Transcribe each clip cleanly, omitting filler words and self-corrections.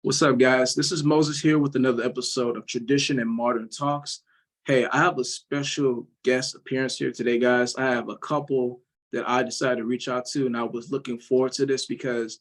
What's up, guys? This is Moses here with another episode of Tradition and Modern Talks. Hey, I have a special guest appearance here today, guys. I have a couple that I decided to reach out to, and I was looking forward to this because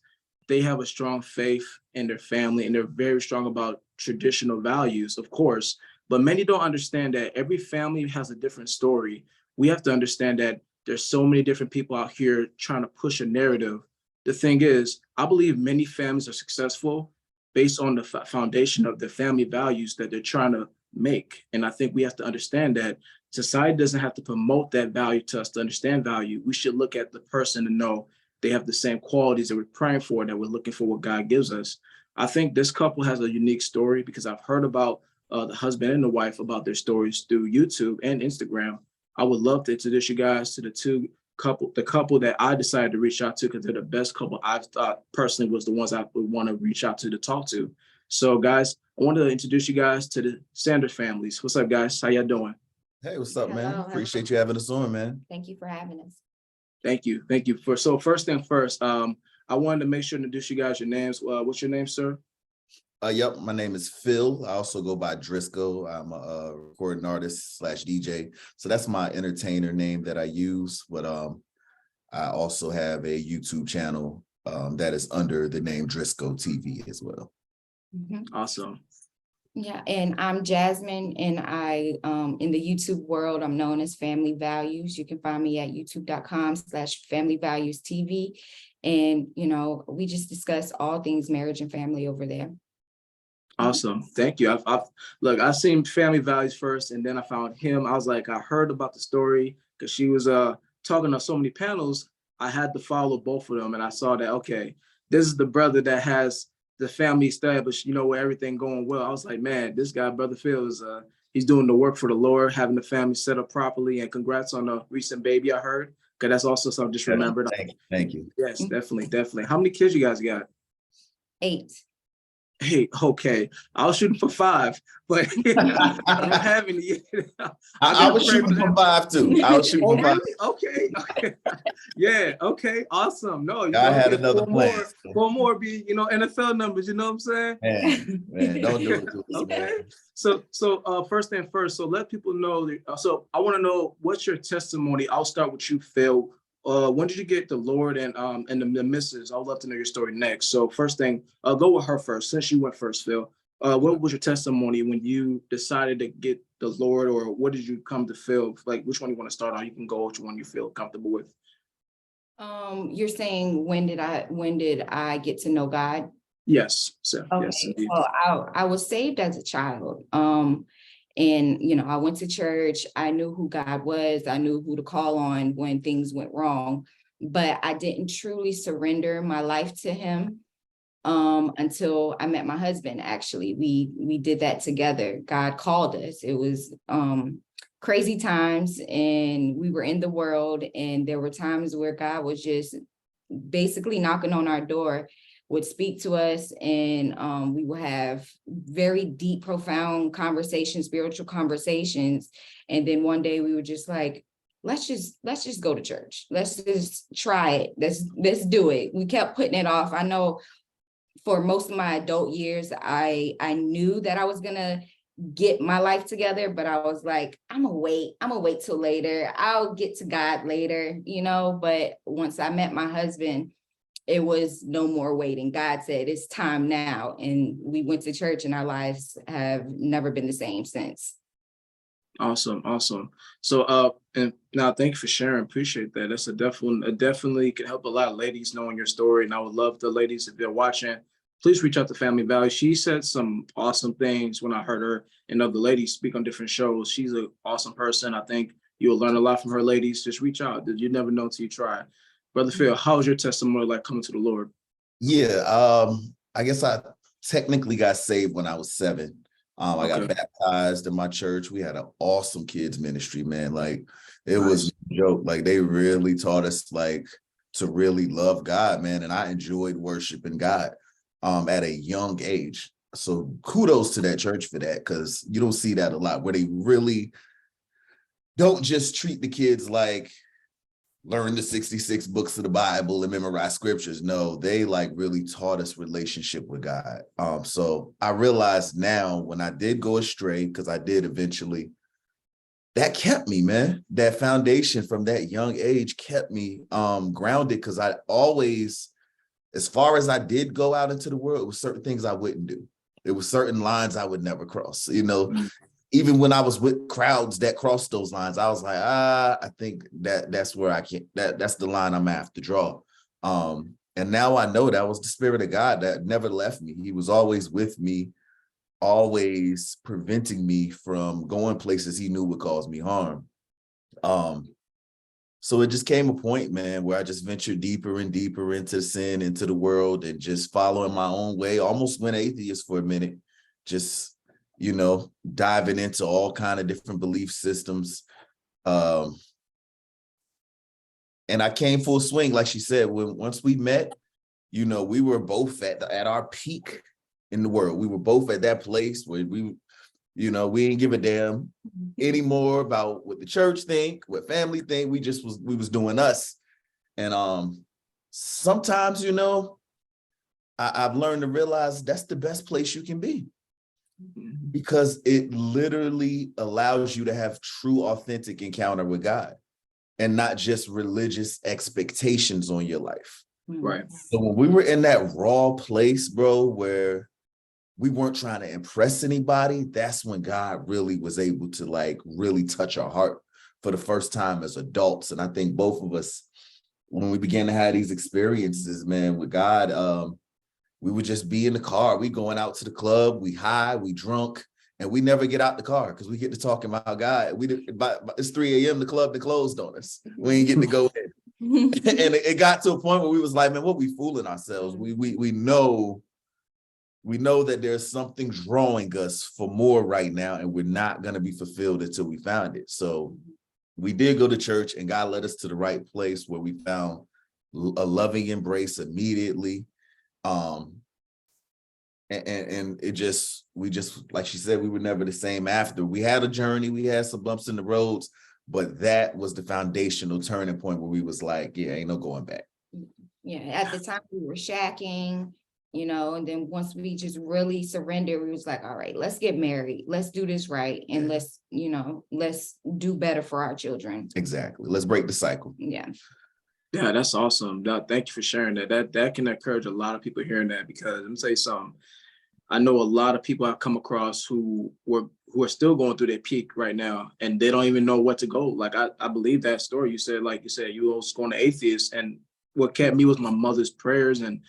they have a strong faith in their family and they're very strong about traditional values, of course. But many don't understand that every family has a different story. We have to understand that there's so many different people out here trying to push a narrative. The thing is, I believe many families are successful based on the foundation of the family values that they're trying to make. And I think we have to understand that society doesn't have to promote that value to us to understand value. We should look at the person and know they have the same qualities that we're praying for, that we're looking for what God gives us. I think this couple has a unique story because I've heard about the husband and the wife about their stories through YouTube and Instagram. I would love to introduce you guys to the couple that I decided to reach out to because they're the best couple I thought personally was the ones I would want to reach out to talk to. So, guys, I want to introduce you guys to the Sanders families. What's up, guys? How y'all doing? Hey, what's up, man? Hello. Appreciate you having us on, man. Thank you for having us. Thank you. So first thing first, I wanted to make sure to introduce you guys your names. What's your name, sir? Yep, my name is Phil. I also go by Driscoll. I'm a recording artist / DJ. So that's my entertainer name that I use. But I also have a YouTube channel that is under the name Driscoll TV as well. Mm-hmm. Awesome. Yeah, and I'm Jasmine, and I in the YouTube world, I'm known as Family Values. You can find me at youtube.com/Family Values TV. And, we just discuss all things marriage and family over there. Awesome. Thank you. I seen Family Values first, and then I found him. I was like, I heard about the story because she was talking on so many panels. I had to follow both of them, and I saw that, okay, this is the brother that has the family established, where everything going well. I was like, man, this guy, Brother Phil, is he's doing the work for the Lord, having the family set up properly, and congrats on the recent baby I heard, because that's also something I just remembered. Thank you. Yes, definitely. How many kids you guys got? 8. Hey, okay. I was shooting for 5, but I don't have any yet. I was shooting for 5 too. I was shooting for 5. Okay. Yeah, okay, awesome. No, I had another plan. 4 more be, NFL numbers, you know what I'm saying? Man, don't do it to us, Okay. man. So first thing first, so let people know, so I want to know, what's your testimony? I'll start with you, Phil. When did you get the Lord and the missus? I'd love to know your story next. So first thing, go with her first, since you went first, Phil. What was your testimony when you decided to get the Lord, or what did you come to feel? Like, which one you want to start on? You can go which one you feel comfortable with. You're saying when did I get to know God? Yes, so Okay, yes. so I was saved as a child. And, I went to church. I knew who God was. I knew who to call on when things went wrong, but I didn't truly surrender my life to him until I met my husband. Actually, we did that together. God called us. It was crazy times, and we were in the world, and there were times where God was just basically knocking on our door, would speak to us, and we will have very deep, profound conversations, spiritual conversations. And then one day we were just like, let's just go to church. Let's just try it. Let's do it. We kept putting it off. I know for most of my adult years, I knew that I was gonna get my life together, but I was like, I'm gonna wait till later. I'll get to God later, but once I met my husband, it was no more waiting. God said, it's time now. And we went to church, and our lives have never been the same since. Awesome. So, and now thank you for sharing. Appreciate that. That's definitely can help a lot of ladies knowing your story. And I would love the ladies, if they're watching, please reach out to Family Value. She said some awesome things when I heard her and other ladies speak on different shows. She's an awesome person. I think you'll learn a lot from her, ladies. Just reach out. You never know until you try. Brother Phil, how's your testimony like coming to the Lord? Yeah, I guess I technically got saved when I was 7. I got baptized in my church. We had an awesome kids ministry, man. Like, it was no joke. Like, they really taught us to really love God, man. And I enjoyed worshiping God at a young age. So kudos to that church for that, because you don't see that a lot, where they really don't just treat the kids like learn the 66 books of the Bible and memorize scriptures. No, they like really taught us relationship with God. So I realized now when I did go astray, because I did eventually, that kept me, man. That foundation from that young age kept me grounded, because I always, as far as I did go out into the world, it was certain things I wouldn't do. There were certain lines I would never cross, you know. Even when I was with crowds that crossed those lines, I was like, I think that's where I can't, that's the line I'm gonna have to draw. And now I know that was the Spirit of God that never left me. He was always with me, always preventing me from going places he knew would cause me harm. So it just came a point, man, where I just ventured deeper and deeper into sin, into the world, and just following my own way. Almost went atheist for a minute, just, you know, diving into all kind of different belief systems. And I came full swing, like she said, once we met, you know, we were both at our peak in the world. We were both at that place where we, you know, we didn't give a damn anymore about what the church think, what family think. We was doing us. And sometimes, you know, I've learned to realize that's the best place you can be, because it literally allows you to have true, authentic encounter with God and not just religious expectations on your life. Right. So when we were in that raw place, bro, where we weren't trying to impress anybody, that's when God really was able to like really touch our heart for the first time as adults. And I think both of us, when we began to have these experiences, man, with God, we would just be in the car. We going out to the club, we high, we drunk, and we never get out the car because we get to talking about God. It's 3 a.m. The club that closed on us. We ain't getting to go in. And it got to a point where we was like, man, what we fooling ourselves? We know that there's something drawing us for more right now, and we're not going to be fulfilled until we found it. So we did go to church, and God led us to the right place where we found a loving embrace immediately. And we just, like she said, we were never the same after. We had a journey, we had some bumps in the roads, but that was the foundational turning point where we was like, yeah, ain't no going back. Yeah, at the time we were shacking, you know, and then once we just really surrendered, we was like, all right, let's get married. Let's do this right. And let's do better for our children. Exactly. Let's break the cycle. Yeah. Yeah, that's awesome. Thank you for sharing that. That can encourage a lot of people hearing that, because let me tell you something. I know a lot of people I've come across who are still going through their peak right now, and they don't even know what to go. Like I believe that story you said. Like you said, you was going to atheist, and what kept me was my mother's prayers and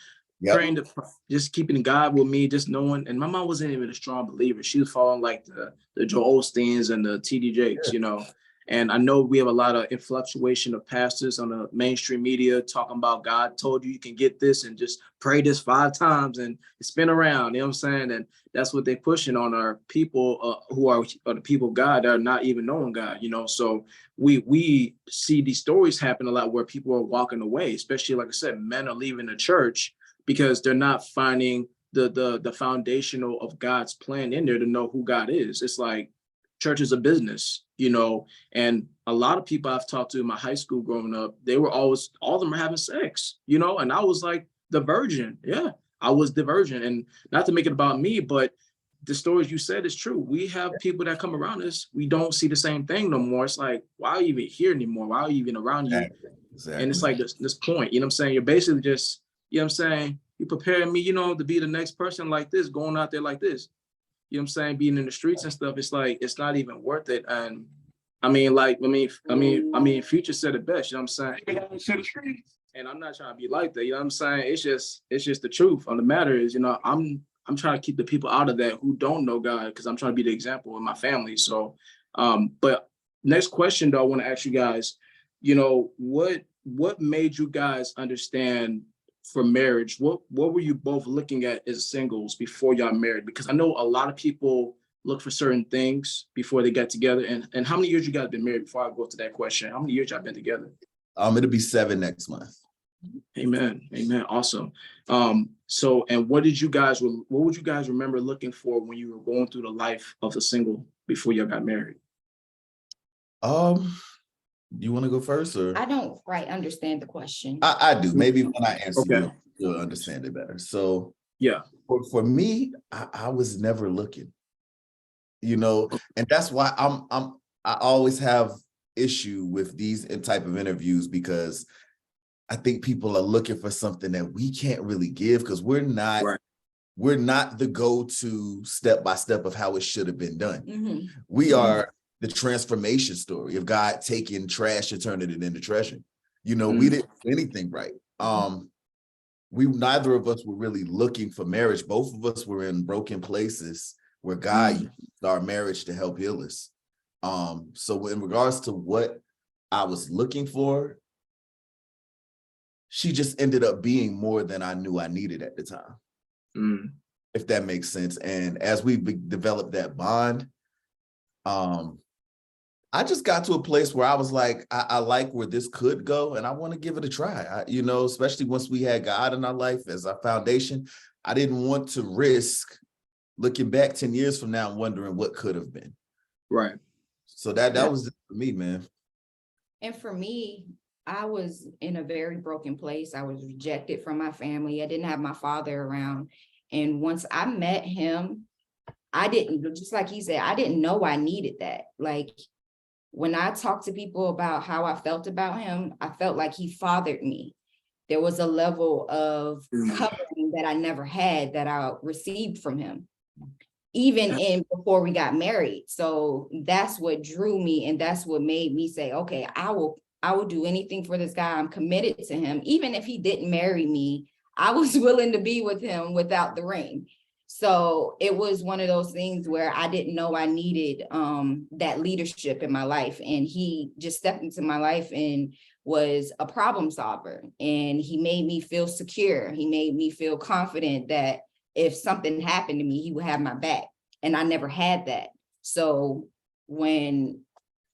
praying to just keeping God with me, just knowing. And my mom wasn't even a strong believer. She was following like the Joel Osteens and the TD Jakes, you know. And I know we have a lot of influctuation of pastors on the mainstream media talking about God told you can get this and just pray this 5 times and spin around. You know what I'm saying? And that's what they're pushing on our people who are the people of God that are not even knowing God, you know. So we see these stories happen a lot where people are walking away, especially, like I said, men are leaving the church because they're not finding the foundational of God's plan in there to know who God is. It's like church is a business, you know, and a lot of people I've talked to in my high school growing up, they were always, all of them are having sex, you know, and I was like the virgin. Yeah, I was the virgin. And not to make it about me, but the stories you said is true. We have people that come around us, we don't see the same thing no more. It's like, why are you even here anymore? Why are you even around you? Exactly. And it's like this point, you know what I'm saying? You're basically just, you know what I'm saying? You preparing me, you know, to be the next person like this, going out there like this. You know what I'm saying? Being in the streets and stuff, it's like, it's not even worth it. And I mean, Future said it best, you know what I'm saying? And I'm not trying to be like that, you know what I'm saying? It's just the truth on the matter is, you know, I'm trying to keep the people out of that who don't know God, because I'm trying to be the example in my family. So, but next question though, I want to ask you guys, you know, what made you guys understand for marriage? What were you both looking at as singles before y'all married? Because I know a lot of people look for certain things before they get together. And how many years you guys been married? Before I go to that question, how many years y'all been together? It'll be 7 next month. Amen. Awesome. So, and what would you guys remember looking for when you were going through the life of a single before you got married? You want to go first, or I don't quite understand the question. I do. Maybe when I answer Okay. you'll understand it better. So Yeah. for me, I was never looking, and that's why I always have issue with these type of interviews, because I think people are looking for something that we can't really give, because we're not the go-to step-by-step of how it should have been done. Mhm. We are the transformation story of God taking trash and turning it into treasure. We didn't do anything right. Neither of us were really looking for marriage. Both of us were in broken places where God used our marriage to help heal us. So in regards to what I was looking for, she just ended up being more than I knew I needed at the time. If that makes sense. And as we developed that bond, I just got to a place where I was like, I like where this could go, and I want to give it a try. Especially once we had God in our life as our foundation, I didn't want to risk looking back 10 years from now and wondering what could have been. Right. So that was it for me, man. And for me, I was in a very broken place. I was rejected from my family. I didn't have my father around. And once I met him, I didn't, just like he said, I didn't know I needed that. Like, when I talked to people about how I felt about him, I felt like he fathered me. There was a level of covering that I never had that I received from him, even before we got married. So that's what drew me, and that's what made me say, okay, I will do anything for this guy. I'm committed to him. Even if he didn't marry me, I was willing to be with him without the ring. So it was one of those things where I didn't know I needed that leadership in my life. And he just stepped into my life and was a problem solver. And he made me feel secure. He made me feel confident that if something happened to me, he would have my back. And I never had that. So when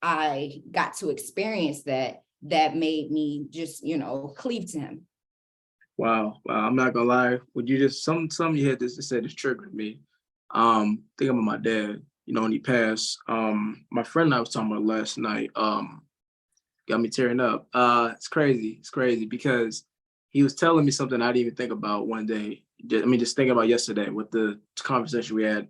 I got to experience that, that made me just, cleave to him. Wow. I'm not gonna lie. Would you just some you had this to say this triggered me. Thinking about my dad, when he passed. My friend and I was talking about last night. Got me tearing up. It's crazy. It's crazy because he was telling me something I didn't even think about one day. Just thinking about yesterday with the conversation we had.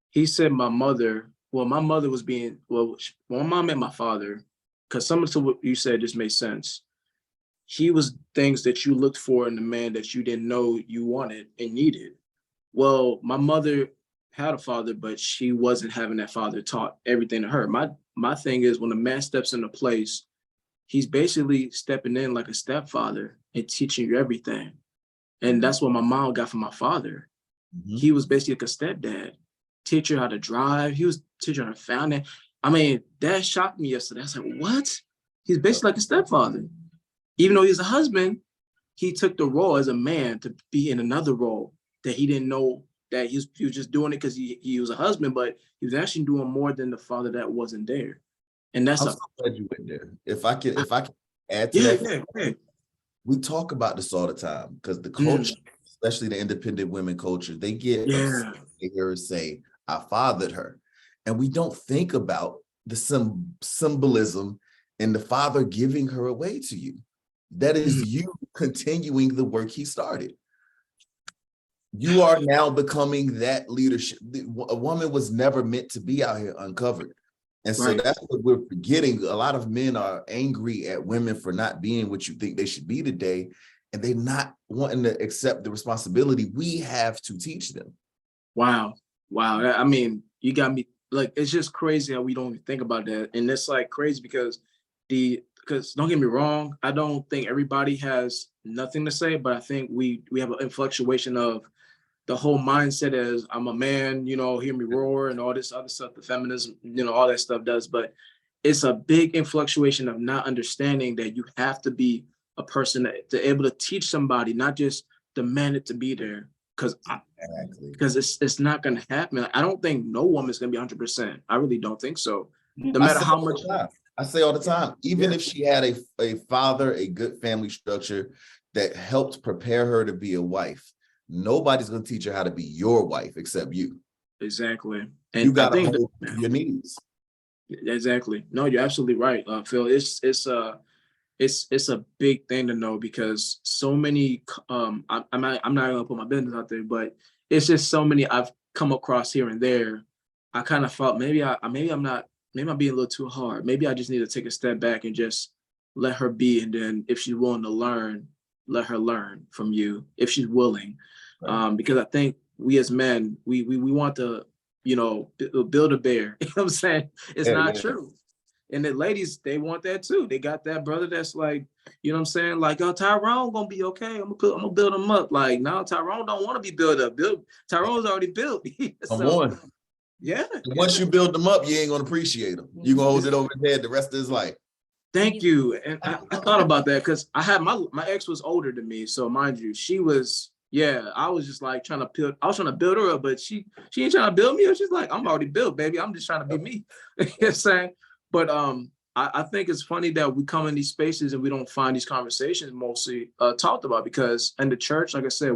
He said my mother was when my mom met my father, because some of what you said just made sense. He was things that you looked for in the man that you didn't know you wanted and needed. Well, my mother had a father, but she wasn't having that father taught everything to her. My thing is, when a man steps into place, he's basically stepping in like a stepfather and teaching you everything. And that's what my mom got from my father. He was basically like a stepdad, teach her how to drive. He was teaching her family. That shocked me yesterday. I was like, what? He's basically like a stepfather. Even though he's a husband, he took the role as a man to be in another role that he didn't know that he was just doing it because he was a husband, but he was actually doing more than the father that wasn't there. And that's I'm so glad you went there. If I can add to that. Yeah. We talk about this all the time because the culture, especially the independent women culture, they get upset to hear her say, I fathered her. And we don't think about the symbolism in the father giving her away to you. That is you continuing the work he started. You are now becoming that leadership. A woman was never meant to be out here uncovered. And so that's what we're forgetting. A lot of men are angry at women for not being what you think they should be today, and they're not wanting to accept the responsibility we have to teach them. Wow. You got me, like, it's just crazy how we don't even think about that. And it's like crazy because don't get me wrong, I don't think everybody has nothing to say, but I think we have an influctuation of the whole mindset as I'm a man, hear me roar and all this other stuff, the feminism, all that stuff does. But it's a big influctuation of not understanding that you have to be a person to able to teach somebody, not just demand it to be there. Because it's not going to happen. I don't think no woman's going to be 100%. I really don't think so. No matter how much. I say all the time, even if she had a father, a good family structure that helped prepare her to be a wife, nobody's going to teach her how to be your wife except you. Exactly. And you got to hold your needs. Exactly. No, you're absolutely right, Phil. It's a big thing to know because so many I'm not gonna put my business out there, but it's just so many I've come across here and there. I kind of felt maybe I'm being a little too hard. Maybe I just need to take a step back and just let her be, and then if she's willing to learn, let her learn from you if she's willing. Right. Because I think we as men, we want to, build a bear. You know what I'm saying? It's Yeah, not yeah. true. And the ladies, they want that too. They got that brother that's like, you know what I'm saying? Like, oh, Tyrone gonna be okay. I'm gonna build him up. Like, no, Tyrone don't want to be built up. Tyrone's already built. Come So on. yeah. Once you build them up, you ain't gonna appreciate them. You're gonna hold it over his head the rest of his life. Thank you. And I thought about that because I had my ex was older than me. So mind you, she was, yeah, I was just like trying to build her up, but she ain't trying to build me up. She's like, I'm already built, baby. I'm just trying to be me. You know what I'm saying? But I think it's funny that we come in these spaces and we don't find these conversations mostly talked about, because in the church, like I said,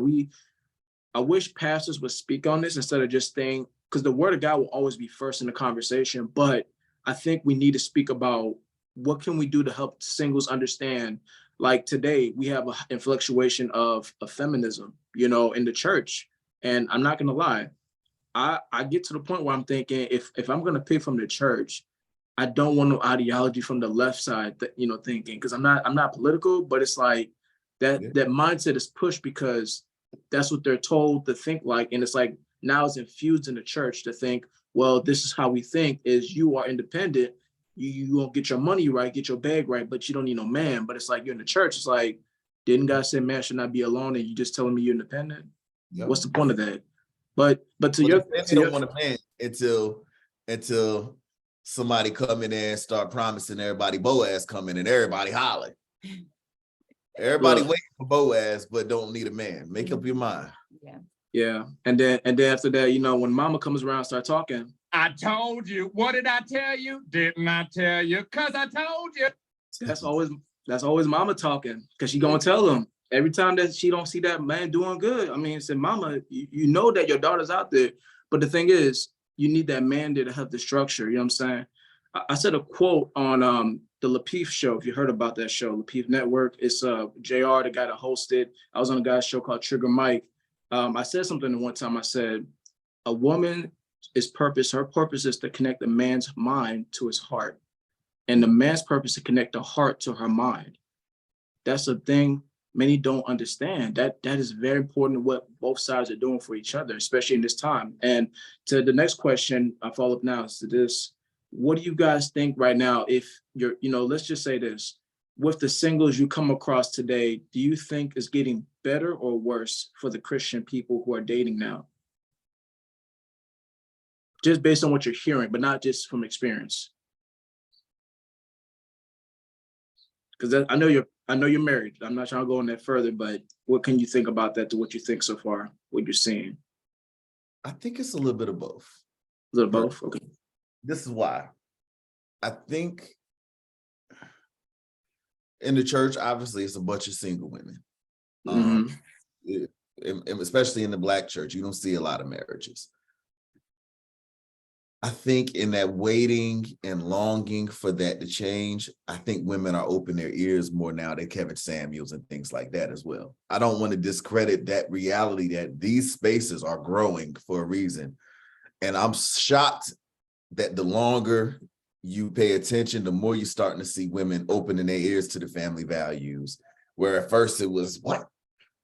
I wish pastors would speak on this instead of just saying, because the word of God will always be first in the conversation. But I think we need to speak about what can we do to help singles understand. Like today, we have an influctuation of feminism, in the church. And I'm not gonna lie, I get to the point where I'm thinking if I'm gonna pick from the church, I don't want no ideology from the left side that, thinking, because I'm not political, but it's like Yeah. that mindset is pushed because that's what they're told to think like. And it's like now it's infused in the church to think, well, this is how we think, is you are independent. You won't get your money right, get your bag right, but you don't need no man. But it's like you're in the church. It's like, didn't God say man should not be alone, and you just telling me you're independent? Yep. What's the point of that? But to Well, your they don't want a man until somebody come in there and start promising everybody Boaz coming and everybody hollering. Everybody look, waiting for Boaz, but don't need a man. Make up your mind. Yeah. yeah. And then after that, when mama comes around, start talking. I told you. What did I tell you? Didn't I tell you? Because I told you. That's always mama talking, because she gonna tell them every time that she don't see that man doing good. I mean, say, mama, you know that your daughter's out there, but the thing is, you need that man there to help the structure. You know what I'm saying? I said a quote on the Lapeef show. If you heard about that show, Lapeef Network, it's JR, the guy that hosted. I was on a guy's show called Trigger Mike. I said something one time. I said, a woman her purpose is to connect the man's mind to his heart. And the man's purpose is to connect the heart to her mind. That's a thing many don't understand. That is very important, what both sides are doing for each other, especially in this time. And to the next question, I follow up now is to this. What do you guys think right now, if you're, let's just say this, with the singles you come across today, do you think it's getting better or worse for the Christian people who are dating now? Just based on what you're hearing, but not just from experience. Because I know you're married. I'm not trying to go on that further, but what can you think about that, to what you think so far, what you're seeing? I think it's a little bit of both. A little both? Okay. This is why. I think in the church, obviously, it's a bunch of single women. And especially in the Black church, you don't see a lot of marriages. I think in that waiting and longing for that to change, I think women are opening their ears more now to Kevin Samuels and things like that as well. I don't want to discredit that reality that these spaces are growing for a reason. And I'm shocked that the longer you pay attention, the more you're starting to see women opening their ears to the family values, where at first it was, what?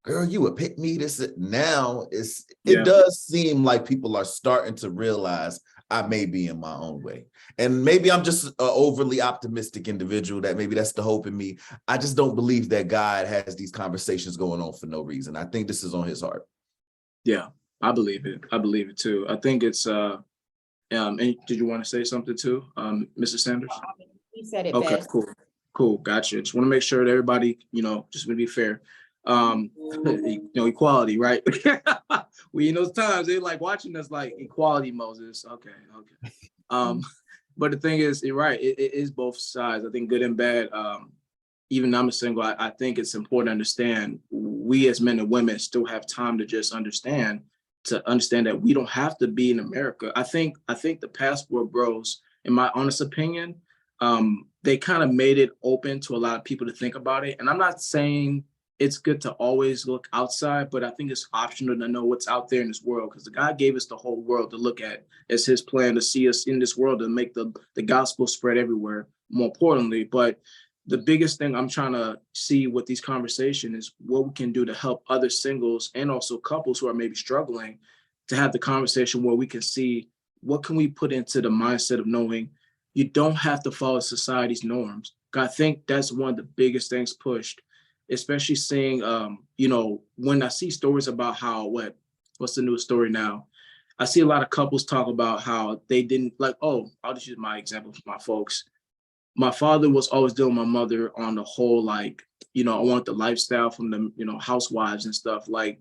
Girl, you would pick me this. Now it does seem like people are starting to realize I may be in my own way. And maybe I'm just an overly optimistic individual, that maybe that's the hope in me. I just don't believe that God has these conversations going on for no reason. I think this is on his heart. Yeah, I believe it. I believe it too. I think it's and did you want to say something too, Mr. Sanders? He said it Okay, best. cool. Gotcha. Just want to make sure that everybody, just to be fair. Equality, right? We in those times they like watching us like equality, Moses. Okay. But the thing is, you're right, it is both sides. I think good and bad. Even I'm a single, I think it's important to understand we as men and women still have time to just understand that we don't have to be in America. I think the passport bros in my honest opinion, they kind of made it open to a lot of people to think about it. And I'm not saying it's good to always look outside, but I think it's optional to know what's out there in this world, because the God gave us the whole world to look at as his plan to see us in this world, to make the gospel spread everywhere, more importantly. But the biggest thing I'm trying to see with these conversations is what we can do to help other singles and also couples who are maybe struggling, to have the conversation where we can see what can we put into the mindset of knowing you don't have to follow society's norms. I think that's one of the biggest things pushed, especially seeing, when I see stories about how, what's the newest story now? I see a lot of couples talk about how they didn't like, oh, I'll just use my example for my folks. My father was always dealing with my mother on the whole, like, I want the lifestyle from the, housewives and stuff. Like,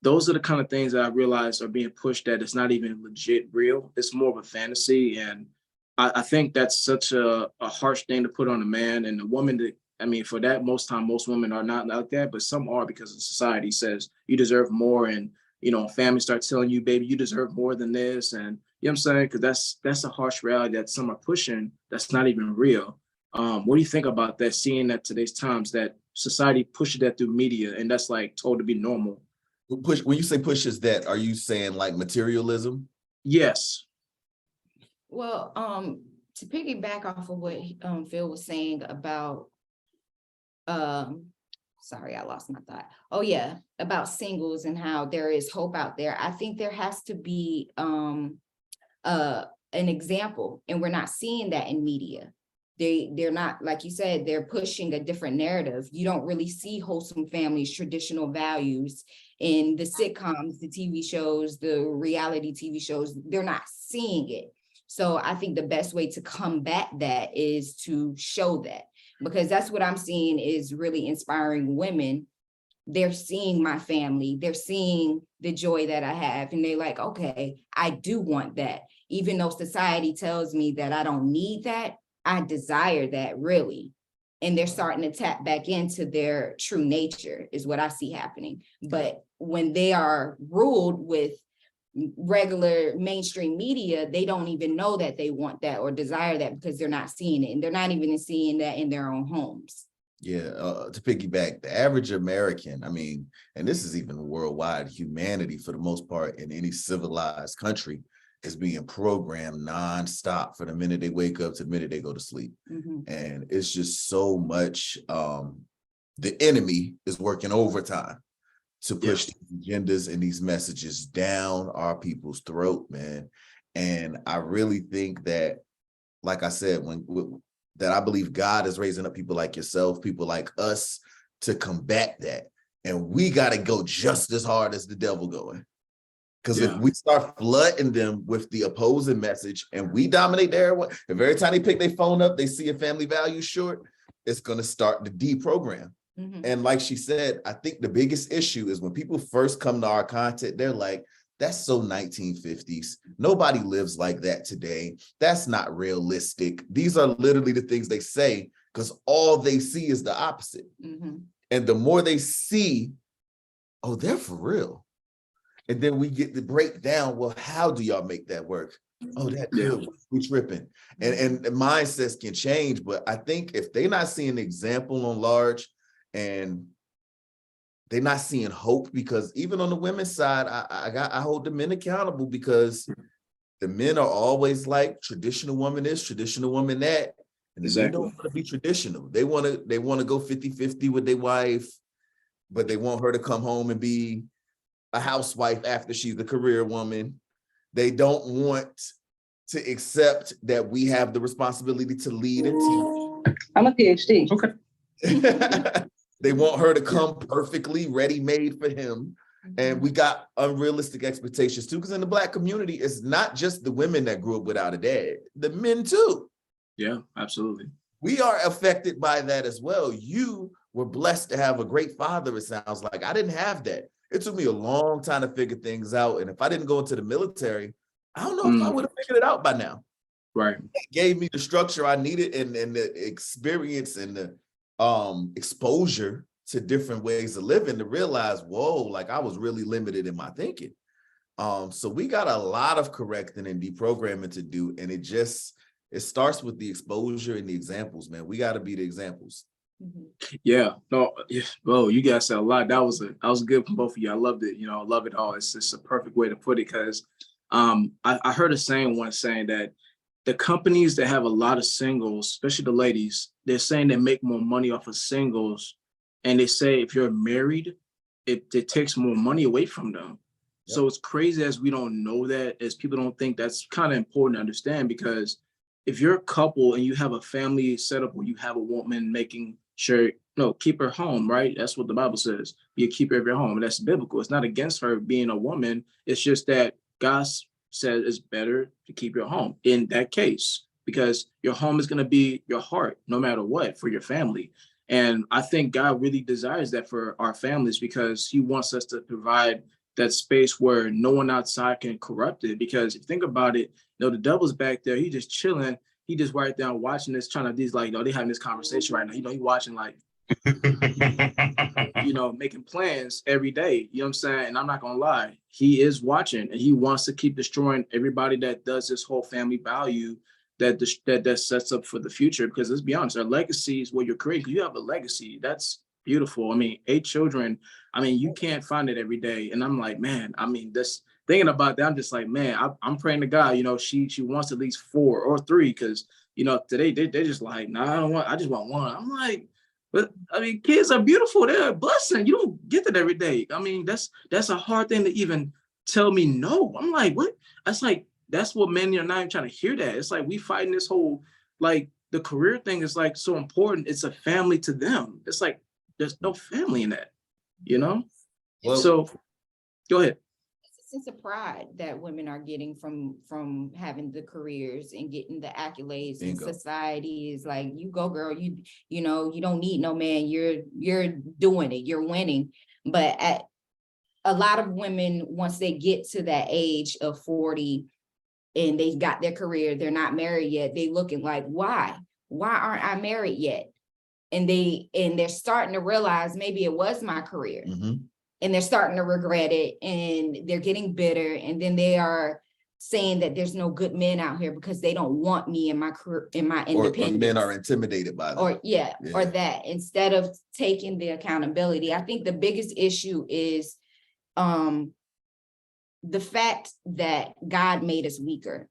those are the kind of things that I realize are being pushed, that it's not even legit real. It's more of a fantasy. And I think that's such a harsh thing to put on a man and a woman. That, I mean, for that, most women are not like that, but some are, because society says you deserve more. And, family starts telling you, baby, you deserve more than this. And you know what I'm saying? Because that's a harsh reality that some are pushing that's not even real. What do you think about that, seeing that today's times that society pushes that through media and that's like told to be normal? Push, when you say pushes that, are you saying like materialism? Yes. Well, to piggyback off of what Phil was saying about sorry, I lost my thought. Oh yeah, about singles and how there is hope out there. I think there has to be an example, and we're not seeing that in media. They're not, like you said, they're pushing a different narrative. You don't really see wholesome families, traditional values in the sitcoms, the TV shows, the reality TV shows. They're not seeing it. So I think the best way to combat that is to show that, because that's what I'm seeing is really inspiring women. They're seeing my family, they're seeing the joy that I have, and they're like, okay, I do want that. Even though society tells me that I don't need that, I desire that, really. And they're starting to tap back into their true nature is what I see happening. But when they are ruled with regular mainstream media, they don't even know that they want that or desire that, because they're not seeing it, and they're not even seeing that in their own homes. Yeah, to piggyback, the average American, I mean, and this is even worldwide, humanity for the most part in any civilized country is being programmed nonstop from the minute they wake up to the minute they go to sleep. And it's just so much, the enemy is working overtime to push these agendas and these messages down our people's throat, man. And I really think that, like I said, that I believe God is raising up people like yourself, people like us, to combat that. And we got to go just as hard as the devil going. Because if we start flooding them with the opposing message and we dominate their, if every time they pick their phone up, they see a family value short, it's going to start to deprogram. And like she said, I think the biggest issue is when people first come to our content, they're like, that's so 1950s. Nobody lives like that today. That's not realistic. These are literally the things they say because all they see is the opposite. And the more they see, oh, they're for real. And then we get to break down, well, how do y'all make that work? Oh, that could, we tripping. And the mindsets can change. But I think if they're not seeing the example on large, and they're not seeing hope, because even on the women's side, I hold the men accountable, because the men are always like, traditional woman this, traditional woman that. And they don't want to be traditional. They want to go 50-50 with their wife, but they want her to come home and be a housewife after she's a career woman. They don't want to accept that we have the responsibility to lead and teach. I'm a PhD. Okay. They want her to come perfectly ready-made for him. And we got unrealistic expectations too, because in the Black community, it's not just the women that grew up without a dad, the men too. Yeah, absolutely. We are affected by that as well. You were blessed to have a great father, it sounds like. I didn't have that. It took me a long time to figure things out. And if I didn't go into the military, I don't know if I would have figured it out by now. Right. It gave me the structure I needed and the experience and the exposure to different ways of living to realize, whoa, like I was really limited in my thinking. So we got a lot of correcting and deprogramming to do. And it just, it starts with the exposure and the examples, man. We got to be the examples. Yeah, no, bro, you guys said a lot. That was good from both of you. I loved it. I love it all. It's just a perfect way to put it because I heard a saying once saying that the companies that have a lot of singles, especially the ladies, they're saying they make more money off of singles. And they say if you're married, it takes more money away from them. Yep. So it's crazy as we don't know that, as people don't think that's kind of important to understand, because if you're a couple and you have a family setup where you have a woman making sure, no, keep her home, right? That's what the Bible says. You keep her at your home. And that's biblical. It's not against her being a woman. It's just that God said it's better to keep your home in that case, because your home is going to be your heart, no matter what, for your family. And I think God really desires that for our families, because he wants us to provide that space where no one outside can corrupt it. Because if you think about it, the devil's back there, he just chilling. He just right down watching this, trying to, these like, they having this conversation right now. He watching like, making plans every day. You know what I'm saying? And I'm not gonna lie, he is watching, and he wants to keep destroying everybody that does this whole family value that sets up for the future. Because let's be honest, our legacy is what you're creating. You have a legacy. That's beautiful. I mean, 8 children. I mean, you can't find it every day. And I'm like, man, I mean, this thinking about that, I'm just like, man, I'm praying to God, she wants at least 4 or 3, because today they're just like, nah, I just want 1. I'm like, but I mean, kids are beautiful. They're a blessing. You don't get that every day. I mean, that's a hard thing to even tell me no. I'm like, what? That's what men are not even trying to hear that. It's like we fighting this whole, like, the career thing is like so important. It's a family to them. It's like there's no family in that, Well, so go ahead. It's a sense of pride that women are getting from having the careers and getting the accolades. And society is like, you go, girl, you don't need no man. You're doing it, you're winning. But a lot of women, once they get to that age of 40 and they got their career, they're not married yet, they looking like, why aren't I married yet? And they're starting to realize maybe it was my career. And they're starting to regret it, and they're getting bitter. And then they are saying that there's no good men out here because they don't want me in my career, in my independence. Or men are intimidated by them. Or that, instead of taking the accountability. I think the biggest issue is the fact that God made us weaker.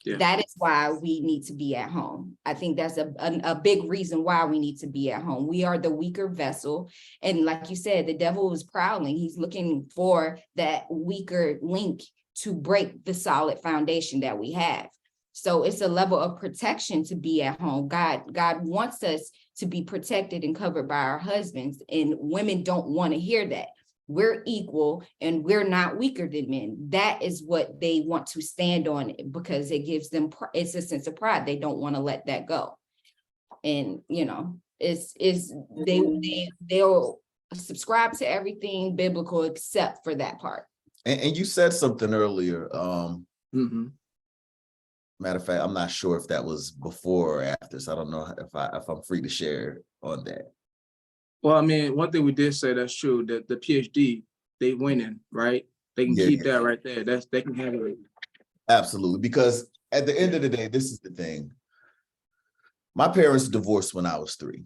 Yeah. That is why we need to be at home. I think that's a big reason why we need to be at home. We are the weaker vessel. And like you said, the devil is prowling. He's looking for that weaker link to break the solid foundation that we have. So it's a level of protection to be at home. God wants us to be protected and covered by our husbands. And women don't want to hear that. We're equal and we're not weaker than men. That is what they want to stand on, because it gives them, it's a sense of pride. They don't want to let that go. And, they'll subscribe to everything biblical except for that part. And you said something earlier. Matter of fact, I'm not sure if that was before or after, so I don't know if I'm free to share on that. Well, I mean, one thing we did say that's true, that the PhD, they winning, right? They can keep that right there. They can handle it. Absolutely. Because at the end of the day, this is the thing. My parents divorced when I was 3.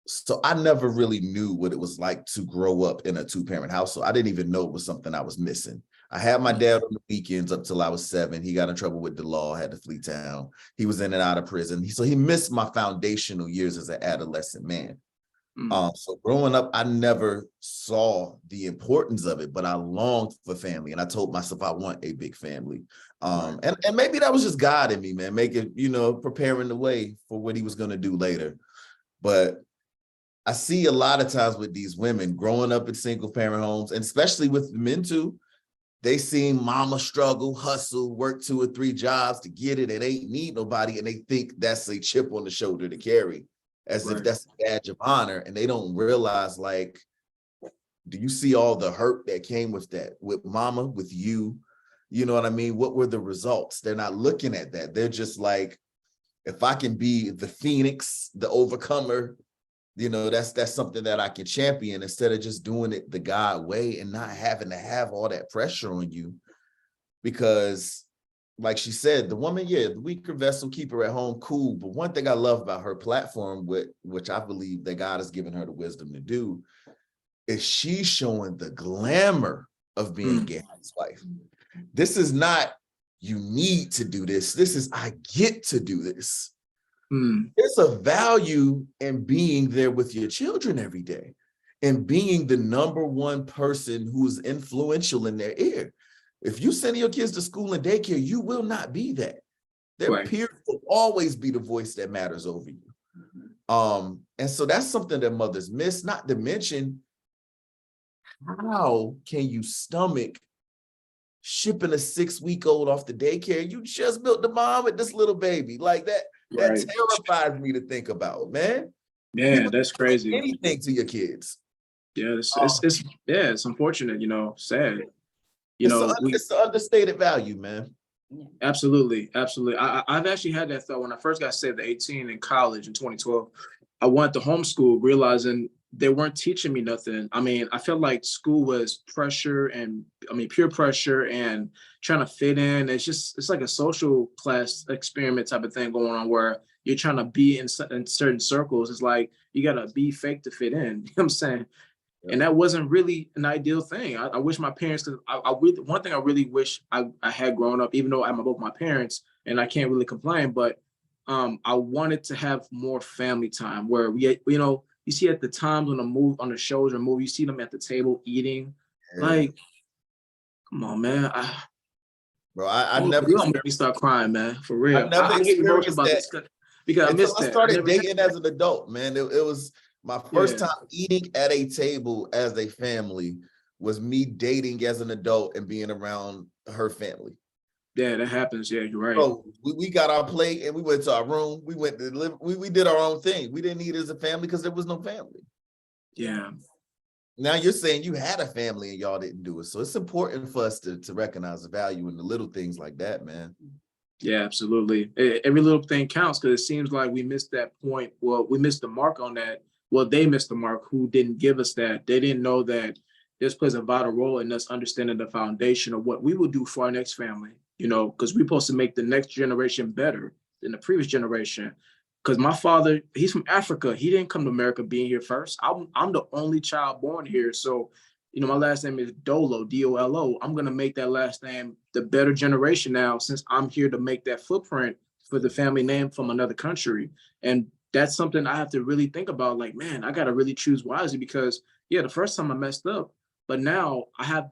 So I never really knew what it was like to grow up in a 2-parent household. I didn't even know it was something I was missing. I had my dad on the weekends up till I was 7. He got in trouble with the law, had to flee town. He was in and out of prison. So he missed my foundational years as an adolescent man. So growing up, I never saw the importance of it, but I longed for family. And I told myself I want a big family. And maybe that was just God in me, man, making, preparing the way for what he was going to do later. But I see a lot of times with these women growing up in single parent homes, and especially with men too, they seen mama struggle, hustle, work 2 or 3 jobs to get it, and ain't need nobody. And they think that's a chip on the shoulder to carry, as if that's a badge of honor. And they don't realize, like, do you see all the hurt that came with that, with mama, with you? You know what I mean? What were the results? They're not looking at that. They're just like, if I can be the phoenix, the overcomer, that's something that I can champion, instead of just doing it the God way and not having to have all that pressure on you. Because like she said, the woman, the weaker vessel, keep her at home, cool. But one thing I love about her platform, which I believe that God has given her the wisdom to do, is she's showing the glamour of being Gabby's wife. This is not, you need to do this. This is, I get to do this. There's a value in being there with your children every day and being the number one person who's influential in their ear. If you send your kids to school and daycare, you will not be that. Their peers will always be the voice that matters over you. And so that's something that mothers miss, not to mention, how can you stomach shipping a 6-week-old off the daycare? You just built the mom with this little baby. Like that terrifies me to think about, man. Yeah, that's crazy. Anything to your kids. Yeah, it's unfortunate, sad. It's the understated value, man. Absolutely. I've actually had that thought when I first got saved at 18 in college in 2012. I went to homeschool, realizing they weren't teaching me nothing. I mean, I felt like school was pressure and peer pressure and trying to fit in. It's like a social class experiment type of thing going on where you're trying to be in certain circles. It's like you got to be fake to fit in. You know what I'm saying? And that wasn't really an ideal thing. I wish my parents, because one thing I really wish I had grown up, even though I'm both my parents and I can't really complain, but I wanted to have more family time where you see at the times on the shows or movie, you see them at the table eating. Like, come on, man. Bro, I never. You don't make me start crying, man. For real. I never get emotional about this because I missed that. I started dating as an adult, man. It was my first time eating at a table as a family was me dating as an adult and being around her family. Yeah, that happens. Yeah, you're right. So we got our plate and we went to our room. We went to live. We did our own thing. We didn't eat as a family because there was no family. Yeah. Now you're saying you had a family and y'all didn't do it. So it's important for us to recognize the value in the little things like that, man. Yeah, absolutely. Every little thing counts because it seems like we missed that point. Well, we missed the mark on that. Well, they missed the mark who didn't give us that. They didn't know that this plays a vital role in us understanding the foundation of what we will do for our next family, because we're supposed to make the next generation better than the previous generation. Because my father, he's from Africa. He didn't come to America being here first. I'm the only child born here. So, my last name is Dolo, D-O-L-O. I'm going to make that last name the better generation now since I'm here to make that footprint for the family name from another country. And that's something I have to really think about. Like, man, I got to really choose wisely because, the first time I messed up, but now I have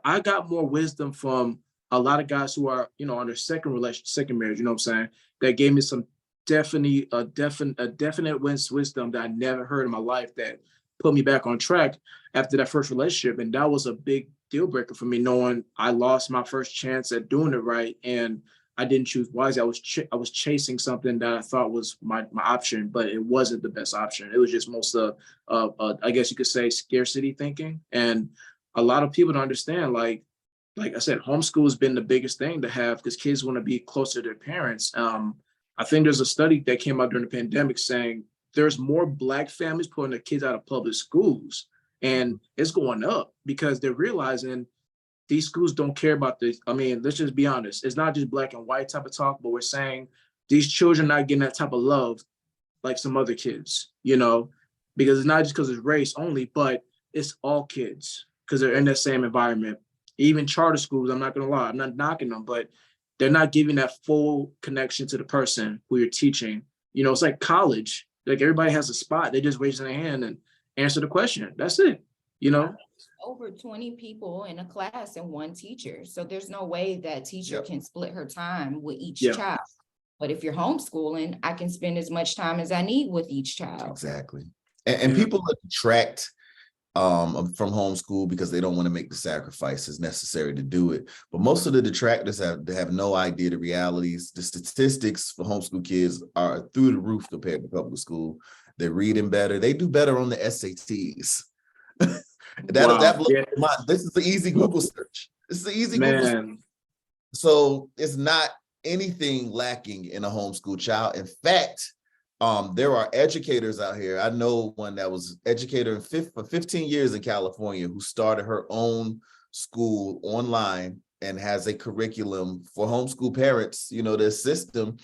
I got more wisdom from a lot of guys who are, on their second marriage, you know what I'm saying? That gave me some definite wisdom that I never heard in my life that put me back on track after that first relationship. And that was a big deal breaker for me, knowing I lost my first chance at doing it right. And I didn't choose wisely. I was chasing something that I thought was my option, but it wasn't the best option. It was just most of, I guess you could say, scarcity thinking. And a lot of people don't understand, like I said, homeschool has been the biggest thing to have because kids want to be closer to their parents. I think there's a study that came out during the pandemic saying there's more Black families pulling their kids out of public schools, and it's going up because they're realizing these schools don't care about this. I mean, let's just be honest. It's not just black and white type of talk, but we're saying these children not getting that type of love like some other kids, because it's not just because it's race only, but it's all kids because they're in that same environment. Even charter schools, I'm not going to lie, I'm not knocking them, but they're not giving that full connection to the person who you're teaching. It's like college. Like everybody has a spot. They just raise their hand and answer the question. That's it, Over 20 people in a class and one teacher. So there's no way that teacher can split her time with each child. But if you're homeschooling, I can spend as much time as I need with each child. Exactly. And people detract from homeschool because they don't want to make the sacrifices necessary to do it. But most of the detractors have no idea the realities. The statistics for homeschool kids are through the roof compared to public school. They're reading better. They do better on the SATs. That blows my mind. This is the easy Google search. Google search. So it's not anything lacking in a homeschool child. In fact, there are educators out here. I know one that was educator for 15 years in California who started her own school online and has a curriculum for homeschool parents, the system,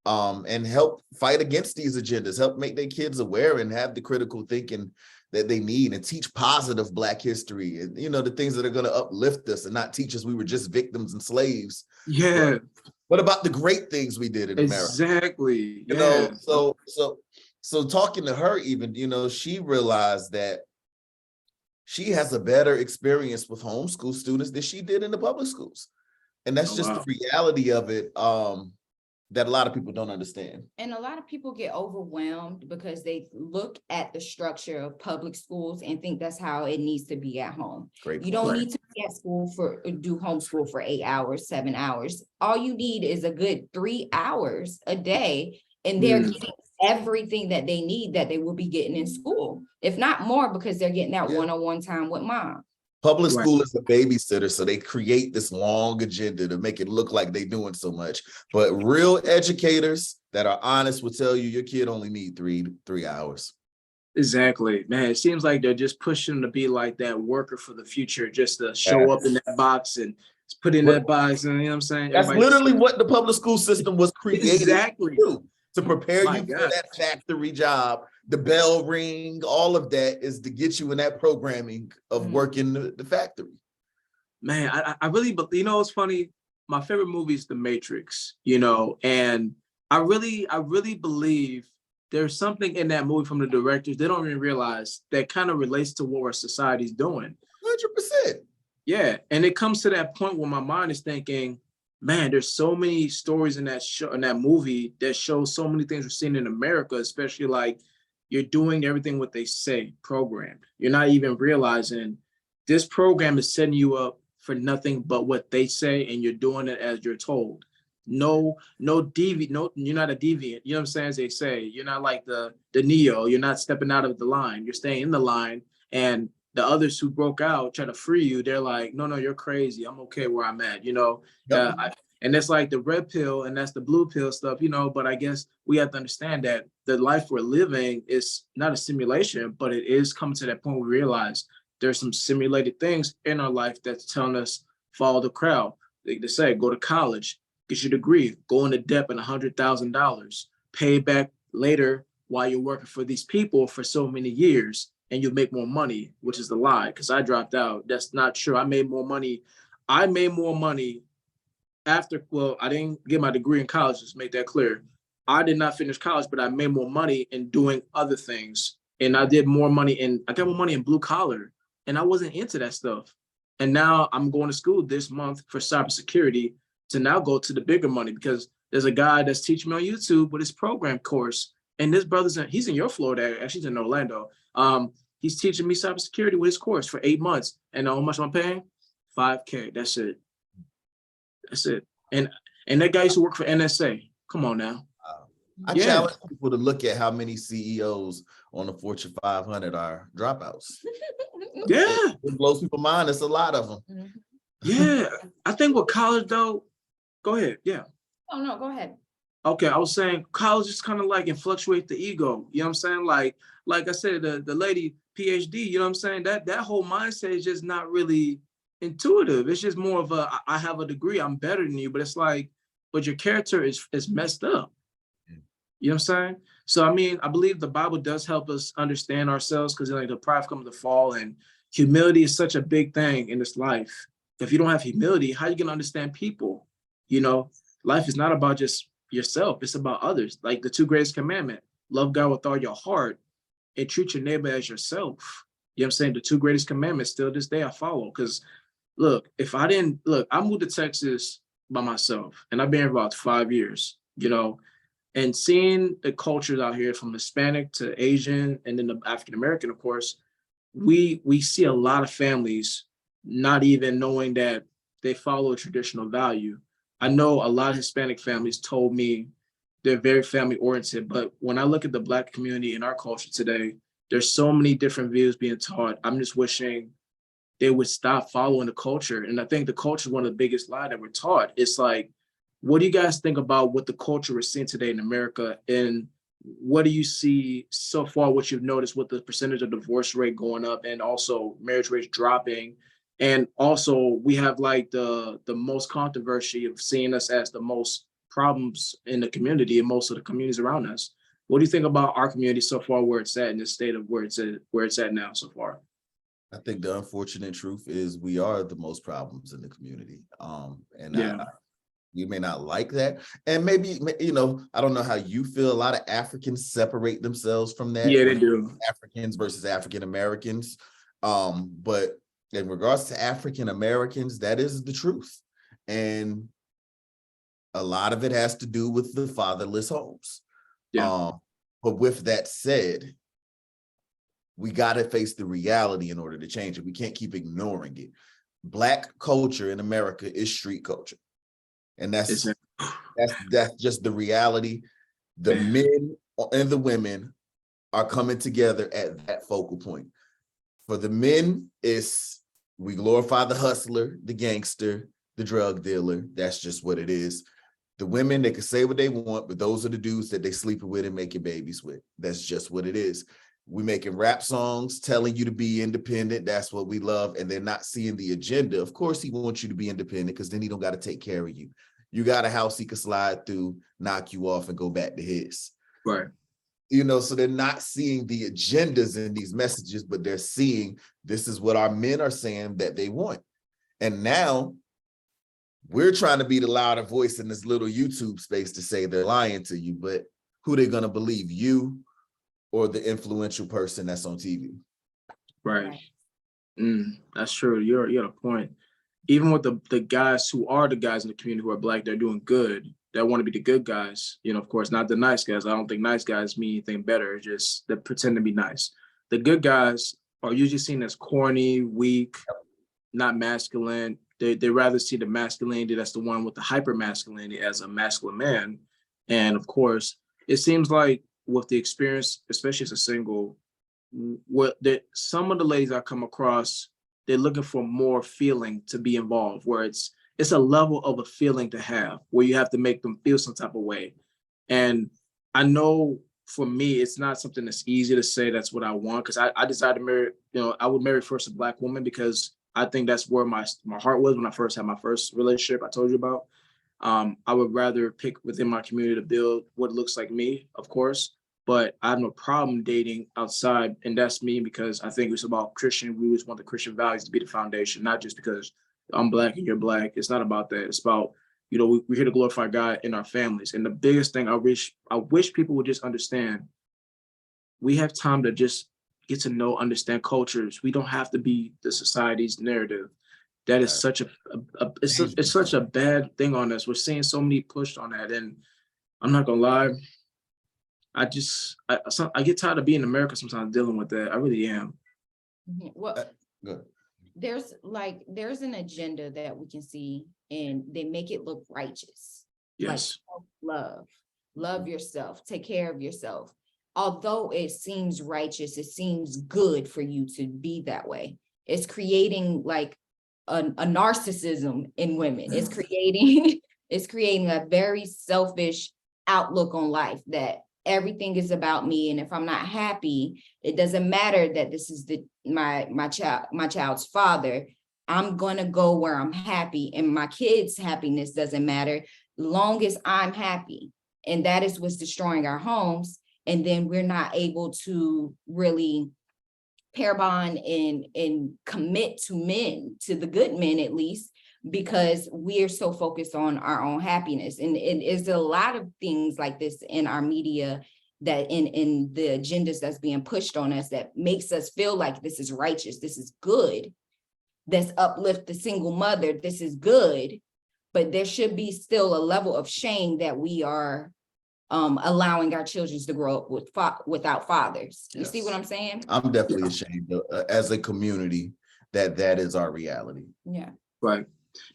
and help fight against these agendas, help make their kids aware and have the critical thinking that they need, and teach positive Black history and, the things that are going to uplift us and not teach us we were just victims and slaves. Yeah. What about the great things we did in America? Exactly. Yeah. So talking to her, even, she realized that she has a better experience with homeschool students than she did in the public schools. And that's just the reality of it, that a lot of people don't understand. And a lot of people get overwhelmed because they look at the structure of public schools and think that's how it needs to be at home. Great. You don't need to be at school do homeschool for 8 hours, 7 hours. All you need is a good 3 hours a day, and they're getting everything that they need that they will be getting in school, if not more, because they're getting that one-on-one time with mom. Public school is a babysitter, so they create this long agenda to make it look like they're doing so much. But real educators that are honest will tell you your kid only need three hours. Exactly, man. It seems like they're just pushing to be like that worker for the future, just to show up in that box and put in that box. And you know what I'm saying? That's literally what the public school system was created to prepare you for that factory job. The bell ring, all of that is to get you in that programming of working the factory. Man, I really, but it's funny. My favorite movie is The Matrix, and I really believe there's something in that movie from the directors they don't even realize that kind of relates to what our society's doing. 100%. Yeah, and it comes to that point where my mind is thinking, man, there's so many stories in that show, in that movie, that show so many things we're seeing in America, especially like you're doing everything what they say, programmed. You're not even realizing this program is setting you up for nothing but what they say, and you're doing it as you're told. No deviant, you're not a deviant. You know what I'm saying? As they say, you're not like the Neo. You're not stepping out of the line. You're staying in the line, and the others who broke out try to free you. They're like, no, you're crazy. I'm okay where I'm at. And it's like the red pill and that's the blue pill stuff, but I guess we have to understand that the life we're living is not a simulation, but it is coming to that point where we realize there's some simulated things in our life that's telling us follow the crowd. They say, go to college, get your degree, go into debt and $100,000, pay back later while you're working for these people for so many years, and you'll make more money, which is the lie, because I dropped out. That's not true. I made more money after, I didn't get my degree in college, just make that clear. I did not finish college, but I made more money in doing other things. And I got more money in blue collar, and I wasn't into that stuff. And now I'm going to school this month for cybersecurity to now go to the bigger money, because there's a guy that's teaching me on YouTube with his program course. And this he's in your Florida, actually he's in Orlando. He's teaching me cybersecurity with his course for 8 months. And how much I'm paying? $5K. That's it. And that guy used to work for NSA. Come on now. I challenge people to look at how many CEOs on the Fortune 500 are dropouts. Yeah. It blows people's mind. It's a lot of them. Yeah. I think with college though, go ahead. Yeah. Oh, no, go ahead. Okay. I was saying college is kind of like and fluctuate the ego. You know what I'm saying? Like I said, the lady PhD, you know what I'm saying? That whole mindset is just not really intuitive. It's just more of I have a degree, I'm better than you, but it's like, but your character is messed up. You know what I'm saying? So, I mean, I believe the Bible does help us understand ourselves, because like the pride comes to fall, and humility is such a big thing in this life. If you don't have humility, how are you going to understand people? Life is not about just yourself. It's about others. Like the 2 greatest commandments, love God with all your heart and treat your neighbor as yourself. You know what I'm saying? The 2 greatest commandments still this day I follow, because look, I moved to Texas by myself, and I've been here about 5 years, and seeing the cultures out here from Hispanic to Asian and then the African-American, of course, we see a lot of families not even knowing that they follow a traditional value. I know a lot of Hispanic families told me they're very family oriented, but when I look at the Black community in our culture today, there's so many different views being taught. I'm just wishing they would stop following the culture. And I think the culture is one of the biggest lies that we're taught. It's like, what do you guys think about what the culture is seeing today in America? And what do you see so far, what you've noticed with the percentage of divorce rate going up and also marriage rates dropping? And also we have like the most controversy of seeing us as the most problems in the community and most of the communities around us. What do you think about our community so far, where it's at in the state of where it's at now so far? I think the unfortunate truth is we are the most problems in the community. And Yeah. you may not like that. And maybe, you know, I don't know how you feel. A lot of Africans separate themselves from that. Yeah, they do. Africans versus African Americans. But in regards to African Americans, that is the truth. And a lot of it has to do with the fatherless homes. Yeah. But with that said, we got to face the reality in order to change it. We can't keep ignoring it. Black culture in America is street culture. And that's just the reality. The men and the women are coming together at that focal point. For the men, we glorify the hustler, the gangster, the drug dealer. That's just what it is. The women, they can say what they want, but those are the dudes that they sleeping with and making babies with. That's just what it is. We making rap songs telling you to be independent. That's what we love. And they're not seeing the agenda. Of course, he wants you to be independent because then he don't got to take care of you. You got a house he can slide through, knock you off, and go back to his. Right. You know, so they're not seeing the agendas in these messages, but they're seeing this is what our men are saying that they want. And now we're trying to be the louder voice in this little YouTube space to say they're lying to you, but who they going to believe, you or the influential person that's on TV? Right. That's true. You're at a point. Even with the guys who are the guys in the community who are Black, they're doing good. That want to be the good guys. You know, of course, not the nice guys. I don't think nice guys mean anything better. It's just they pretend to be nice. The good guys are usually seen as corny, weak, not masculine. They rather see the masculinity that's the one with the hyper masculinity as a masculine man. And of course, it seems like with the experience, especially as a single, some of the ladies I come across, they're looking for more feeling to be involved, where it's a level of a feeling to have, where you have to make them feel some type of way. And I know for me, it's not something that's easy to say that's what I want, because I decided to marry, I would marry first a Black woman because I think that's where my heart was when I first had my first relationship I told you about. I would rather pick within my community to build what looks like me, of course, but I have no problem dating outside. And that's me because I think it's about Christian. We always want the Christian values to be the foundation, not just because I'm Black and you're Black. It's not about that. It's about, we're here to glorify God in our families. And the biggest thing I wish people would just understand, we have time to just get to know, understand cultures. We don't have to be the society's narrative. That is such it's such a bad thing on us. We're seeing so many pushed on that. And I'm not gonna lie, I get tired of being in America sometimes dealing with that. I really am. Well, there's an agenda that we can see, and they make it look righteous. Yes. Like love yourself, take care of yourself. Although it seems righteous, it seems good for you to be that way. It's creating like a narcissism in women. It's creating a very selfish outlook on life, that everything is about me, and if I'm not happy, it doesn't matter that this is my child's father. I'm gonna go where I'm happy, and my kids' happiness doesn't matter long as I'm happy. And that is what's destroying our homes. And then we're not able to really pair bond and commit to men, to the good men at least, because we are so focused on our own happiness. And it's a lot of things like this in our media, that in the agendas that's being pushed on us, that makes us feel like this is righteous, this is good, this uplift the single mother, this is good. But there should be still a level of shame that we are allowing our children to grow up without fathers. You see what I'm saying? I'm definitely ashamed as a community that is our reality. Yeah. Right.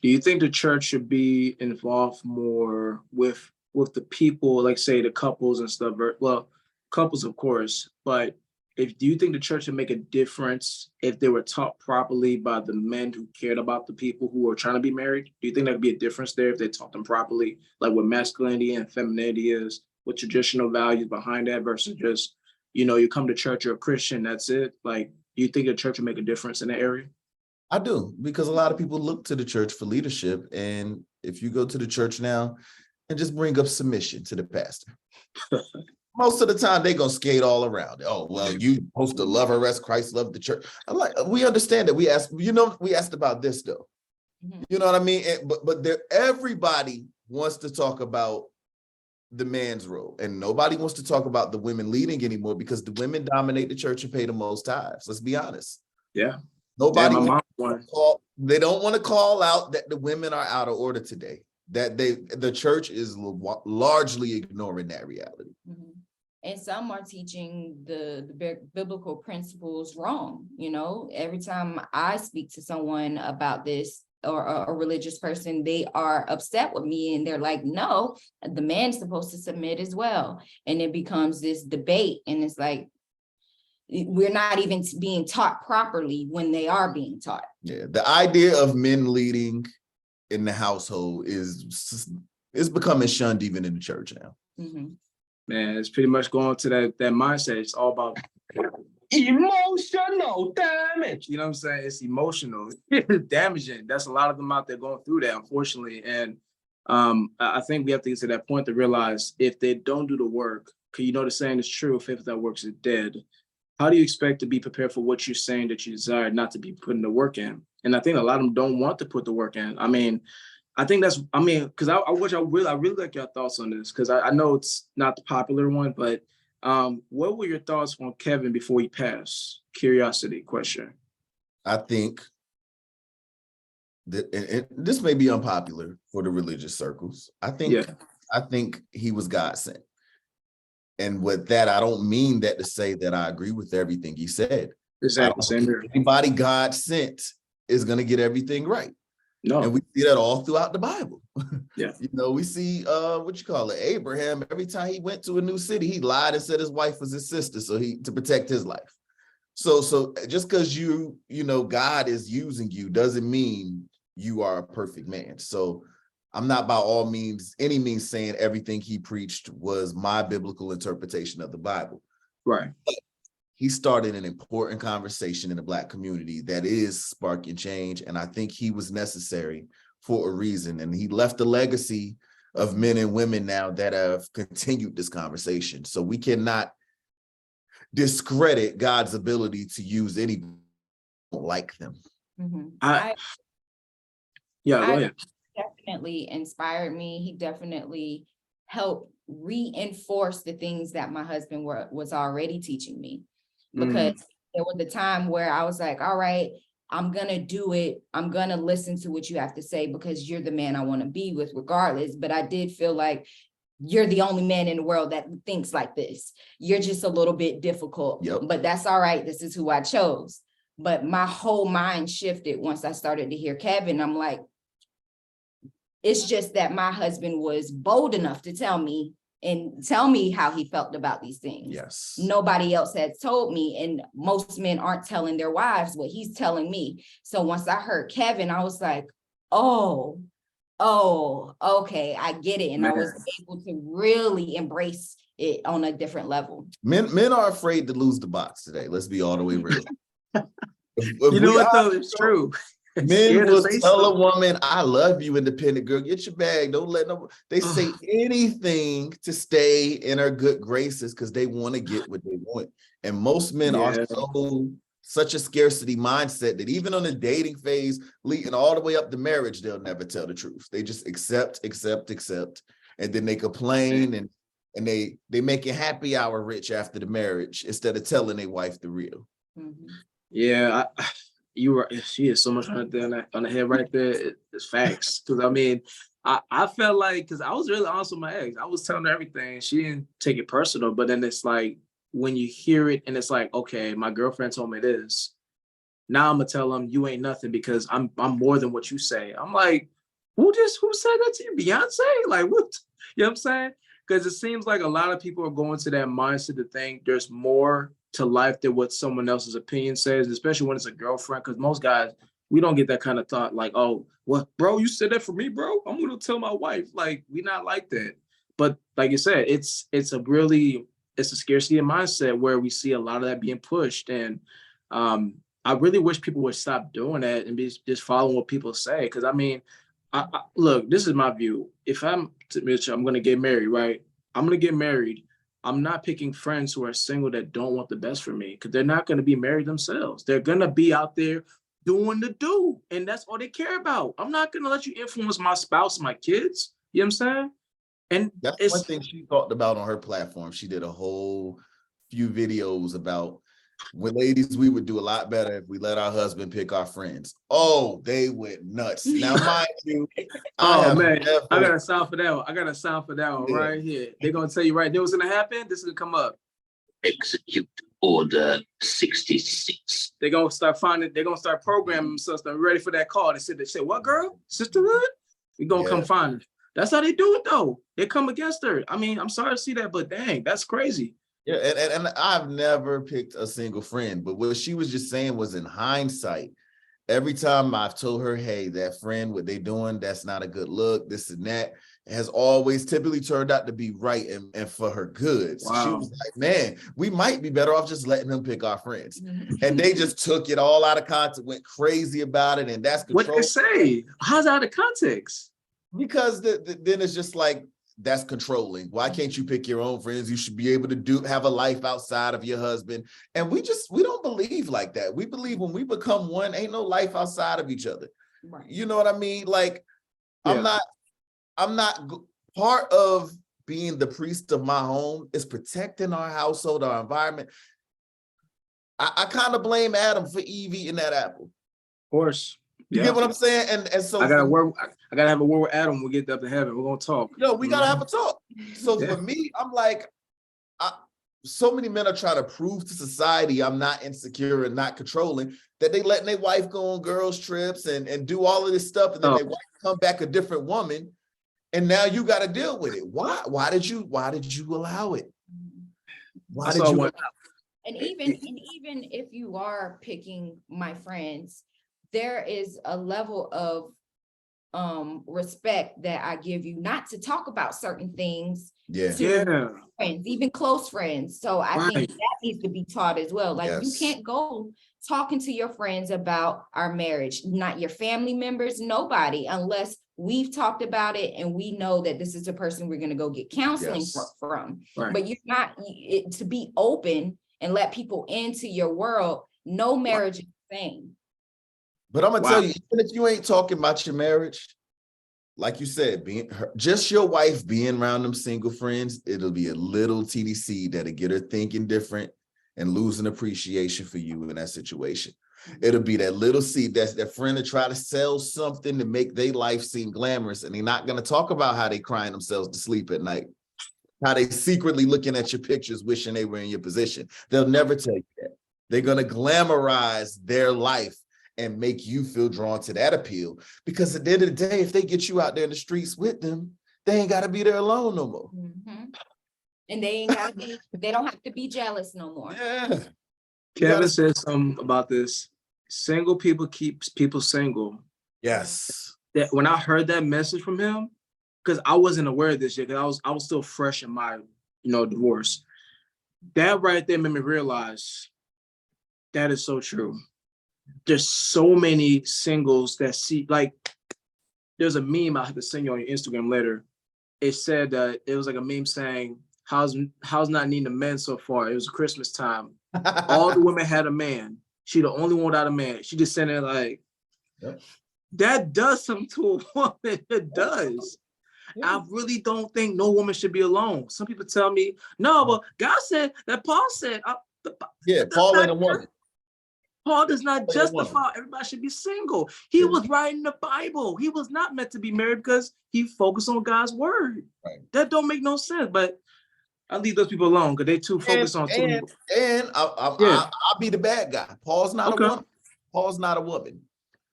Do you think the church should be involved more with the people, like say the couples and stuff? Well, couples, of course, but do you think the church would make a difference if they were taught properly by the men who cared about the people who are trying to be married? Do you think there'd be a difference there if they taught them properly, like what masculinity and femininity is, what traditional values behind that, versus just, you come to church, you're a Christian, that's it? Like, do you think the church would make a difference in that area? I do, because a lot of people look to the church for leadership. And if you go to the church now and just bring up submission to the pastor, most of the time they're going to skate all around. Oh, well, you supposed to love her as Christ loved the church. I'm like, we understand that. We asked about this though. You know what I mean? But everybody wants to talk about the man's role, and nobody wants to talk about the women leading anymore, because the women dominate the church and pay the most tithes. Let's be honest. Yeah. Nobody Yeah, they don't want to call out that the women are out of order today, that the church is largely ignoring that reality. And some are teaching the biblical principles wrong. You know, every time I speak to someone about this, or a religious person, they are upset with me, and they're like, no, the man's supposed to submit as well. And it becomes this debate, and it's like, we're not even being taught properly when they are being taught. Yeah, the idea of men leading in the household is becoming shunned even in the church now. Man, it's pretty much going to that mindset. It's all about emotional damage. You know what I'm saying? It's emotional, damaging. That's a lot of them out there going through that, unfortunately. And I think we have to get to that point to realize, if they don't do the work, because you know the saying is true, faith without works is dead. How do you expect to be prepared for what you're saying that you desire not to be putting the work in? And I think a lot of them don't want to put the work in. I mean, because I really like your thoughts on this, because I know it's not the popular one, but what were your thoughts on Kevin before he passed? Curiosity question. I think that, and this may be unpopular for the religious circles, I think he was God sent. And with that, I don't mean that to say that I agree with everything he said. Exactly. Anybody God sent is going to get everything right. No. And we see that all throughout the Bible. Yeah. You know, we see Abraham, every time he went to a new city, he lied and said his wife was his sister, to protect his life. So just because you know God is using you doesn't mean you are a perfect man. So I'm not by any means saying everything he preached was my biblical interpretation of the Bible. Right. But he started an important conversation in the Black community that is sparking change. And I think he was necessary for a reason. And he left a legacy of men and women now that have continued this conversation. So we cannot discredit God's ability to use anyone like them. Go ahead. Definitely inspired me. He definitely helped reinforce the things that my husband was already teaching me. Because there was a time where I was like, all right, I'm going to do it. I'm going to listen to what you have to say, because you're the man I want to be with regardless. But I did feel like, you're the only man in the world that thinks like this. You're just a little bit difficult, but that's all right. This is who I chose. But my whole mind shifted once I started to hear Kevin. I'm like, it's just that my husband was bold enough to tell me how he felt about these things. Yes. Nobody else had told me, and most men aren't telling their wives what he's telling me. So once I heard Kevin, I was like, oh, okay, I get it. And I was able to really embrace it on a different level. Men are afraid to lose the box today. Let's be all the way real. You know what though? It's true. Men will tell a woman, I love you, independent girl, get your bag. Don't let them. They say anything to stay in her good graces because they want to get what they want. And most men are such a scarcity mindset that even on the dating phase, leading all the way up to marriage, they'll never tell the truth. They just accept. And then they complain and they make a happy hour rich after the marriage instead of telling their wife the real. Yeah, she is so much on the head right there. It's facts. Because I mean, I felt like, because I was really honest with my ex. I was telling her everything. She didn't take it personal, but then it's like, when you hear it and it's like, okay, my girlfriend told me this. Now I'm gonna tell them you ain't nothing because I'm more than what you say. I'm like, who said that to you? Beyonce? Like, what? You know what I'm saying? Because it seems like a lot of people are going to that mindset to think there's more to life than what someone else's opinion says, especially when it's a girlfriend. Because most guys, we don't get that kind of thought like, oh, what, bro, you said that for me, bro? I'm gonna tell my wife. Like, we not like that. But like you said, it's a scarcity of mindset where we see a lot of that being pushed. And I really wish people would stop doing that and be just following what people say. Because I mean, look, this is my view. If I'm Mitch, I'm gonna get married, right? I'm gonna get married. I'm not picking friends who are single that don't want the best for me, because they're not gonna be married themselves. They're gonna be out there doing the do, and that's all they care about. I'm not gonna let you influence my spouse, my kids. You know what I'm saying? And That's one thing she talked about on her platform. She did a whole few videos about, when ladies, we would do a lot better if we let our husband pick our friends. Oh, they went nuts. Now, mind you, oh man, I got a sound for that one. I got a sound for that one right here. They're gonna tell you right there what's gonna happen. This is gonna come up. Execute Order 66. They're gonna start programming themselves. They're ready for that call. They say, what girl? Sisterhood? We gonna come find her. That's how they do it though. They come against her. I mean, I'm sorry to see that, but dang, that's crazy. Yeah, and I've never picked a single friend, but what she was just saying was, in hindsight, every time I've told her, hey, that friend, what they doing, that's not a good look, this and that, has always typically turned out to be right and for her good. So she was like, man, we might be better off just letting them pick our friends. And they just took it all out of context, went crazy about it, and that's control. What they say? How's out of context? Because then it's just like, that's controlling. Why can't you pick your own friends? You should be able to have a life outside of your husband. And we don't believe like that. We believe when we become one, ain't no life outside of each other. Right. You know what I mean? Like, yeah. I'm not part of being the priest of my home is protecting our household, our environment. I kind of blame Adam for Eve eating that apple. Of course. You get what I'm saying? And so I gotta have a word with Adam when we get up to heaven. We're gonna talk. We gotta have a talk. So for me, I'm like, so many men are trying to prove to society I'm not insecure and not controlling, that they letting their wife go on girls' trips and do all of this stuff, and then their wife come back a different woman, and now you got to deal with it. Why did you allow it? Why did you? And even if you are picking my friends, there is a level of respect that I give you, not to talk about certain things to friends, even close friends. So I think that needs to be taught as well. Like you can't go talking to your friends about our marriage, not your family members, nobody, unless we've talked about it and we know that this is the person we're going to go get counseling from. But you're not to be open and let people into your world. No marriage is the same. But I'm gonna tell you, even if you ain't talking about your marriage, like you said, just your wife being around them single friends, it'll be a little TDC that'll get her thinking different and losing appreciation for you in that situation. It'll be that little seed that's that friend to try to sell something to make their life seem glamorous, and they're not gonna talk about how they crying themselves to sleep at night, how they secretly looking at your pictures, wishing they were in your position. They'll never tell you that. They're gonna glamorize their life and make you feel drawn to that appeal, because at the end of the day, if they get you out there in the streets with them, they ain't got to be there alone no more. And they don't have to be jealous no more. Yeah. Kevin said something about this. Single people keep people single. Yes. That when I heard that message from him, because I wasn't aware of this yet, because I was still fresh in my divorce. That right there made me realize that is so true. There's so many singles that see, like, there's a meme I have to send you on your Instagram later. It said that it was like a meme saying, how's not needing a man so far? It was Christmas time. All the women had a man. She the only one without a man. She just said it like, that does something to a woman. It does. I really don't think no woman should be alone. Some people tell me, no, but God said that Paul said. Paul ain't a woman. Paul does not justify everybody should be single. He was writing the Bible. He was not meant to be married because he focused on God's word. That don't make no sense, but I leave those people alone because they too focused on. And I'll be the bad guy. Paul's not a woman. Paul's not a woman.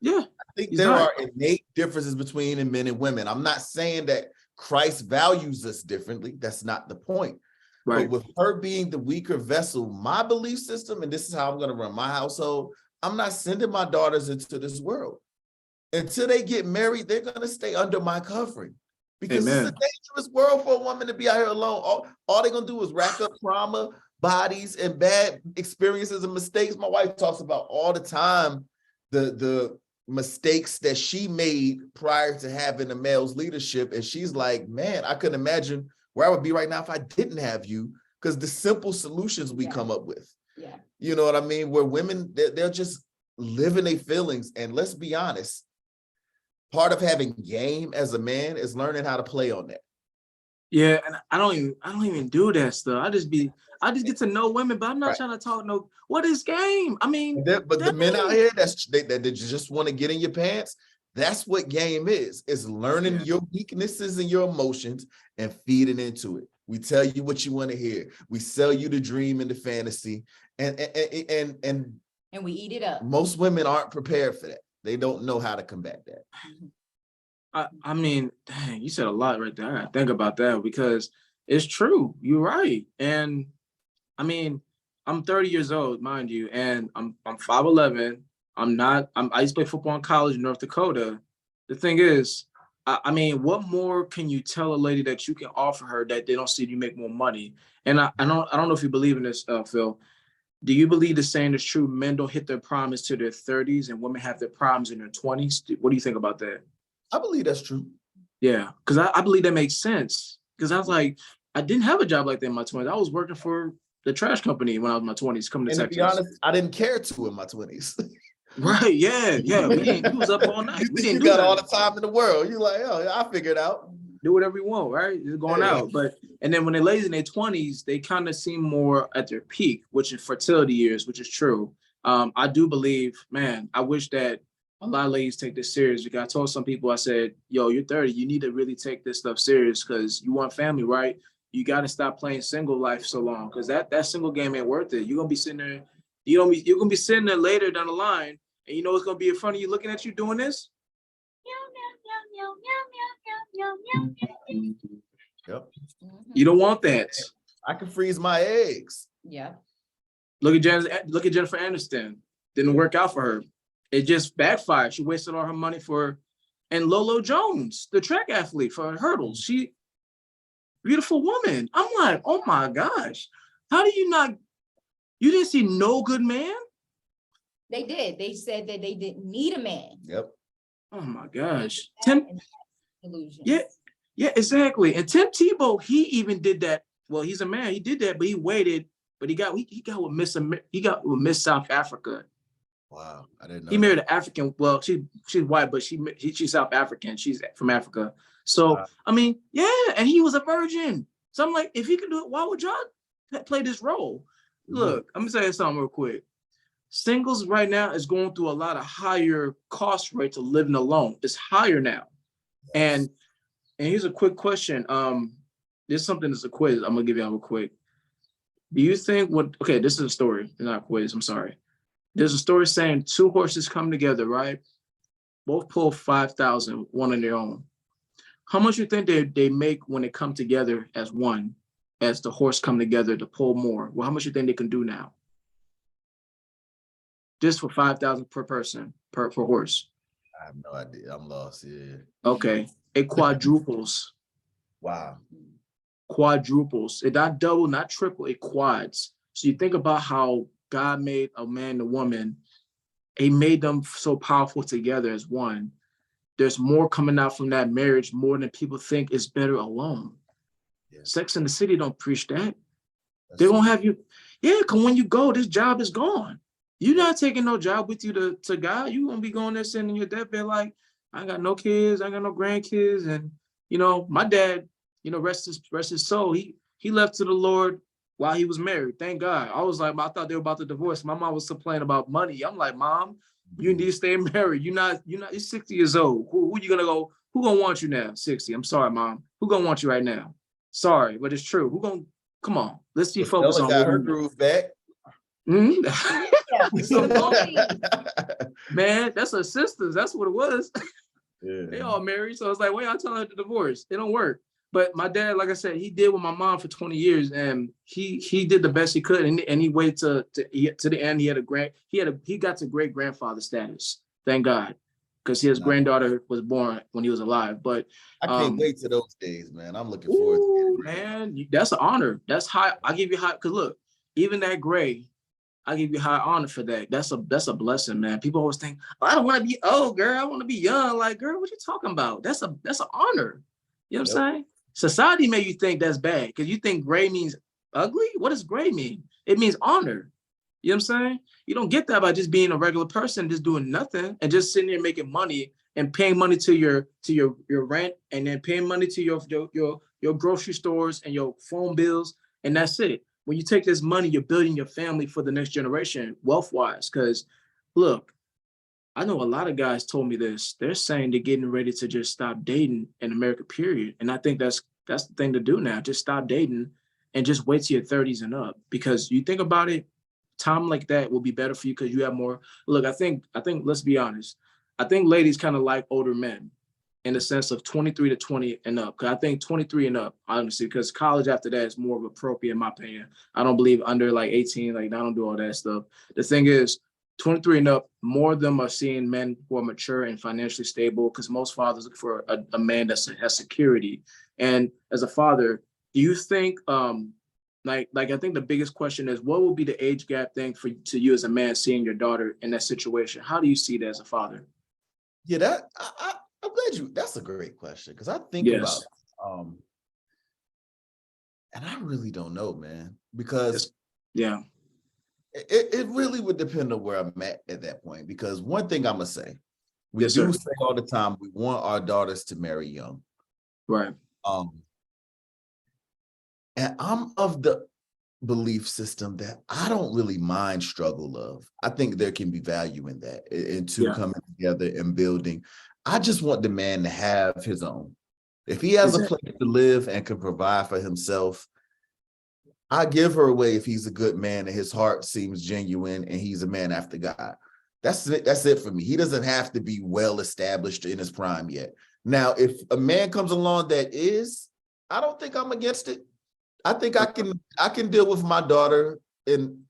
Yeah. I think there are innate differences between men and women. I'm not saying that Christ values us differently. That's not the point. But with her being the weaker vessel, my belief system, and this is how I'm going to run my household, I'm not sending my daughters into this world. Until they get married, they're going to stay under my covering. Because it's a dangerous world for a woman to be out here alone. All they're going to do is rack up trauma, bodies and bad experiences and mistakes. My wife talks about all the time the mistakes that she made prior to having a male's leadership. And she's like, man, I couldn't imagine where I would be right now if I didn't have you, because the simple solutions we come up with. Yeah. You know what I mean? Where women, they're just living their feelings. And let's be honest, part of having game as a man is learning how to play on that. Yeah, and I don't even do that stuff. I just get to know women, but I'm not trying to talk no. What is game? I mean, but the men out here that just want to get in your pants. That's what game is. It's learning your weaknesses and your emotions and feeding into it. We tell you what you want to hear. We sell you the dream and the fantasy, and we eat it up. Most women aren't prepared for that. They don't know how to combat that. I mean, dang, you said a lot right there. I gotta think about that because it's true. You're right. And I mean, I'm 30 years old, mind you, and I'm 5'11". I used to play football in college in North Dakota. The thing is, I mean, what more can you tell a lady that you can offer her that they don't see you make more money? And I don't know if you believe in this, Phil. Do you believe the saying is true? Men don't hit their primes to their 30s and women have their primes in their 20s. What do you think about that? I believe that's true. Yeah, because I believe that makes sense. Because I was like, I didn't have a job like that in my 20s. I was working for the trash company when I was in my 20s, coming to Texas. To be honest, I didn't care to in my 20s. Right, yeah. We was up all night. We didn't you got all the time in the world. You're like, oh, I figured out. Do whatever you want, right? Just going out. And then when they're ladies in their 20s, they kind of seem more at their peak, which is fertility years, which is true. I do believe, man, I wish that a lot of ladies take this serious, because I told some people, I said, yo, you're 30, you need to really take this stuff serious because you want family, right? You got to stop playing single life so long, because that single game ain't worth it. You're going to be sitting there, you're going to be sitting there later down the line, and you know what's going to be in front of you looking at you doing this? Yep. You don't want that. I can freeze my eggs. Yeah. Look at Jennifer Aniston. Didn't work out for her. It just backfired. She wasted all her money and Lolo Jones, the track athlete, for hurdles. Beautiful woman. I'm like, oh my gosh. How do you didn't see no good man? They did. They said that they didn't need a man. Yep. Oh my gosh. Yeah, exactly. And Tim Tebow, he even did that. Well, he's a man. He did that, but he waited. But he got with Miss South Africa. Wow, I didn't know. He married an African. Well, she's white, but she's South African. She's from Africa. So I mean, yeah, and he was a virgin. So I'm like, if he could do it, why would y'all play this role? Look, I'm gonna say something real quick. Singles right now is going through a lot of higher cost rates of living alone. It's higher now. Yes. And here's a quick question. There's something that's a quiz. I'm gonna give you all real quick. Do you think this is a story, not a quiz, I'm sorry. There's a story saying two horses come together, right? Both pull 5,000, one on their own. How much you think they make when they come together as one, as the horse come together to pull more? Well, how much you think they can do now? Just for 5,000 per person, per horse. I have no idea. I'm lost. Yeah. Okay. It quadruples. Wow. Quadruples. It not double, not triple, it quads. So you think about how God made a man and a woman. He made them so powerful together as one. There's more coming out from that marriage, more than people think is better alone. Yeah. Sex and the City don't preach that. They're going to have you. Yeah, because when you go, this job is gone. You're not taking no job with you to God. You're going to be going there sitting in your deathbed like, I got no kids, I got no grandkids. And, my dad, rest his soul. He left to the Lord while he was married. Thank God. I was like, I thought they were about to divorce. My mom was complaining about money. I'm like, Mom, you need to stay married. You're 60 years old. Who you gonna go? Who gonna want you now? 60. I'm sorry, Mom. Who gonna want you right now? Sorry, but it's true. Come on. Let's be focused on got her groove back. Mm-hmm. Man, that's her sisters. That's what it was. Yeah. They all married. So it's like, why y'all telling her to divorce? It don't work. But my dad, like I said, he did with my mom for 20 years, and he did the best he could, and he waited to the end. He got to great grandfather status. Thank God, because his granddaughter was born when he was alive. But I can't wait to those days, man. I'm looking forward to it. Man, that's an honor. That's high. I give you high because look, even that gray, I give you high honor for that. That's a blessing, man. People always think, oh, I don't want to be old, girl. I want to be young. Like, girl, what you talking about? That's an honor. You know what I'm saying? Society made you think that's bad because you think gray means ugly. What does gray mean? It means honor. You know what I'm saying? You don't get that by just being a regular person, just doing nothing and just sitting there making money and paying money to your rent and then paying money to your grocery stores and your phone bills, and that's it. When you take this money, you're building your family for the next generation, wealth-wise. Because look, I know a lot of guys told me this. They're saying they're getting ready to just stop dating in America, period. And I think that's the thing to do now. Just stop dating and just wait till your 30s and up. Because you think about it, time like that will be better for you because you have more. Look, I think let's be honest. I think ladies kind of like older men in the sense of 23 to 20 and up. Because I think 23 and up, honestly, because college after that is more of appropriate in my opinion. I don't believe under like 18, like I don't do all that stuff. The thing is, 23 and up, more of them are seeing men who are mature and financially stable because most fathers look for a man that has security. And as a father, do you think like I think the biggest question is what will be the age gap thing to you as a man seeing your daughter in that situation? How do you see that as a father? Yeah, I'm glad that's a great question because I think about and I really don't know, man, because yeah, it really would depend on where I'm at that point. Because one thing I'm gonna say, we do say all the time we want our daughters to marry young, right? And I'm of the belief system that I don't really mind struggle of. I think there can be value in that, in two coming together and building. I just want the man to have his own. If he has a place to live and can provide for himself, I give her away if he's a good man and his heart seems genuine and he's a man after God. That's it. That's it for me. He doesn't have to be well established in his prime yet. Now, if a man comes along that is, I don't think I'm against it. I think I can deal with my daughter in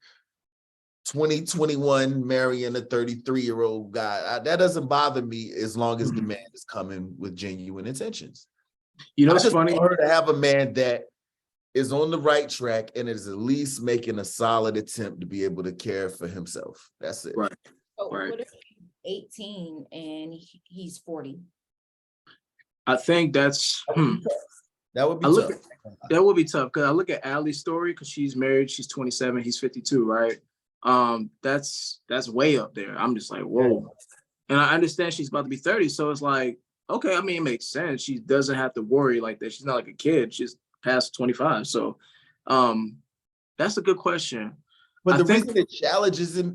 2021 marrying a 33-year-old guy. That doesn't bother me as long as the man is coming with genuine intentions. You know, it's funny. Want her to have a man that is on the right track and is at least making a solid attempt to be able to care for himself. That's it. Right. So what if he's 18 and he's 40? I think that's that would be tough. That would be tough because I look at Allie's story because she's married, she's 27, he's 52, right? That's way up there. I'm just like, whoa. And I understand she's about to be 30, so it's like, okay, I mean, it makes sense. She doesn't have to worry like that. She's not like a kid. She's past 25. So that's a good question. But the reason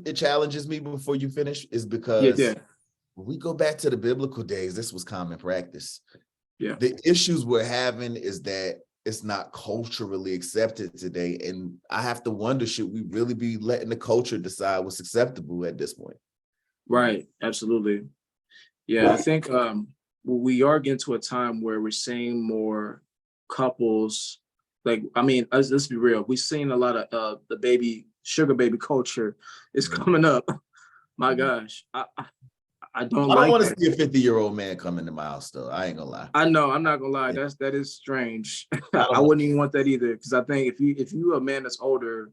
it challenges me before you finish is because when we go back to the biblical days, this was common practice. Yeah. The issues we're having is that it's not culturally accepted today. And I have to wonder, should we really be letting the culture decide what's acceptable at this point? Right. Absolutely. Yeah. I think we are getting to a time where we're seeing more couples. Like, I mean, let's be real. We've seen a lot of the sugar baby culture is coming up. My gosh. I don't want to see a 50-year-old man come into my house though. I ain't gonna lie. I know, I'm not gonna lie. That is strange. I wouldn't even want that either. Because I think if you a man that's older,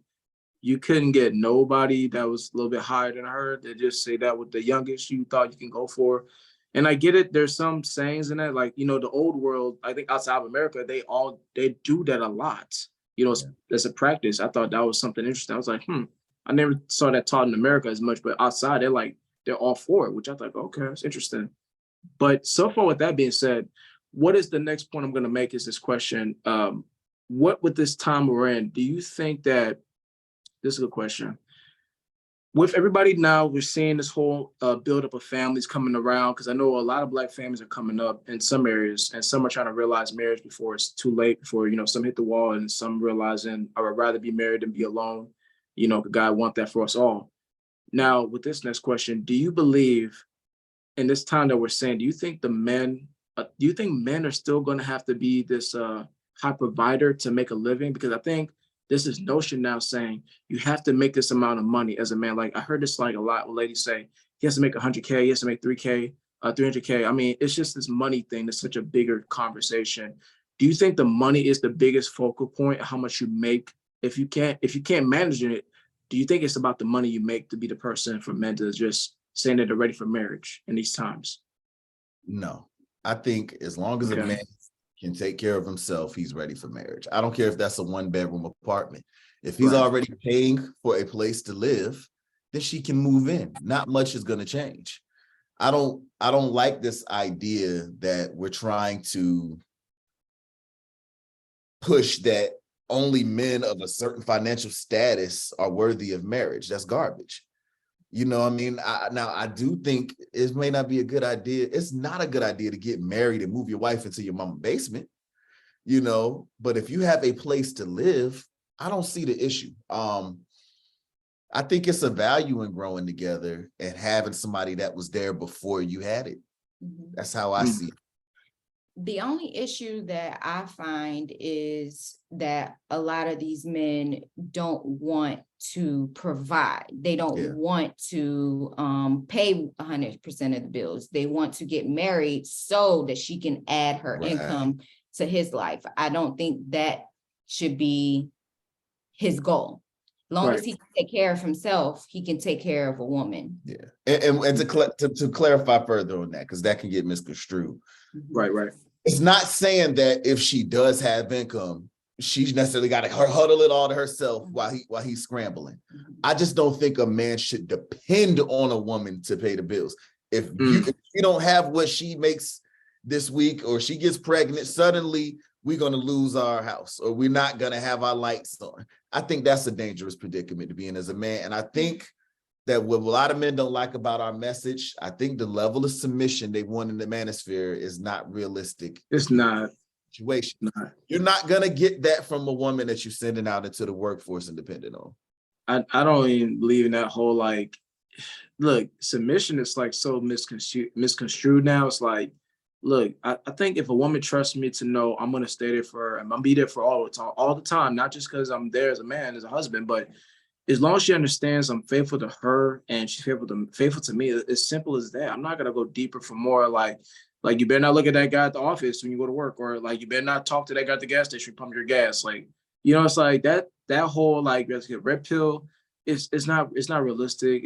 you couldn't get nobody that was a little bit higher than her. They just say that with the youngest you thought you can go for. And I get it. There's some sayings in that, like, you know, the old world, I think outside of America, they do that a lot. You know, as a practice. I thought that was something interesting. I was like, I never saw that taught in America as much, but outside they're all for it, which I thought, okay, that's interesting. But so far, with that being said, what is the next point I'm going to make is this question. What with this time we're in, do you think that, this is a good question. With everybody now, we're seeing this whole buildup of families coming around, because I know a lot of Black families are coming up in some areas, and some are trying to realize marriage before it's too late, before, you know, some hit the wall, and some realizing I would rather be married than be alone. You know, God want that for us all. Now, with this next question, do you believe in this time that we're saying, do you think men are still going to have to be this high provider to make a living? Because I think this is notion now saying you have to make this amount of money as a man. Like I heard this like a lot when ladies say he has to make 100K, he has to make 300K. I mean, it's just this money thing. That's such a bigger conversation. Do you think the money is the biggest focal point of how much you make if you can't manage it, do you think it's about the money you make to be the person for men to just saying that they're ready for marriage in these times? No, I think as long as a man can take care of himself, he's ready for marriage. I don't care if that's a 1-bedroom apartment. If he's already paying for a place to live, then she can move in. Not much is going to change. I don't like this idea that we're trying to push that only men of a certain financial status are worthy of marriage. That's garbage. You know what I mean? I do think it may not be a good idea. It's not a good idea to get married and move your wife into your mama's basement, you know, but if you have a place to live, I don't see the issue. I think it's a value in growing together and having somebody that was there before you had it. That's how I see it. The only issue that I find is that a lot of these men don't want to provide. They don't want to pay 100% of the bills. They want to get married so that she can add her income to his life. I don't think that should be his goal. As long as he can take care of himself, he can take care of a woman. Yeah. And to clarify further on that, because that can get misconstrued. Right. It's not saying that if she does have income, she's necessarily got to huddle it all to herself while he's scrambling. I just don't think a man should depend on a woman to pay the bills. If you don't have what she makes this week, or she gets pregnant, suddenly we're going to lose our house, or we're not going to have our lights on. I think that's a dangerous predicament to be in as a man. And I think that what a lot of men don't like about our message, I think the level of submission they want in the manosphere is not realistic. It's not. Situation. You're not going to get that from a woman that you're sending out into the workforce and dependent on. I don't even believe in that whole, like, look, submission is like so misconstrued now. It's like, look, I think if a woman trusts me to know I'm going to stay there for her, and I'm be there for all the time, not just because I'm there as a man, as a husband, but as long as she understands I'm faithful to her and she's faithful to me, as simple as that. I'm not going to go deeper for more. Like you better not look at that guy at the office when you go to work, or like you better not talk to that guy at the gas station, pump your gas. Like, you know, it's like that whole like red pill. It's not realistic.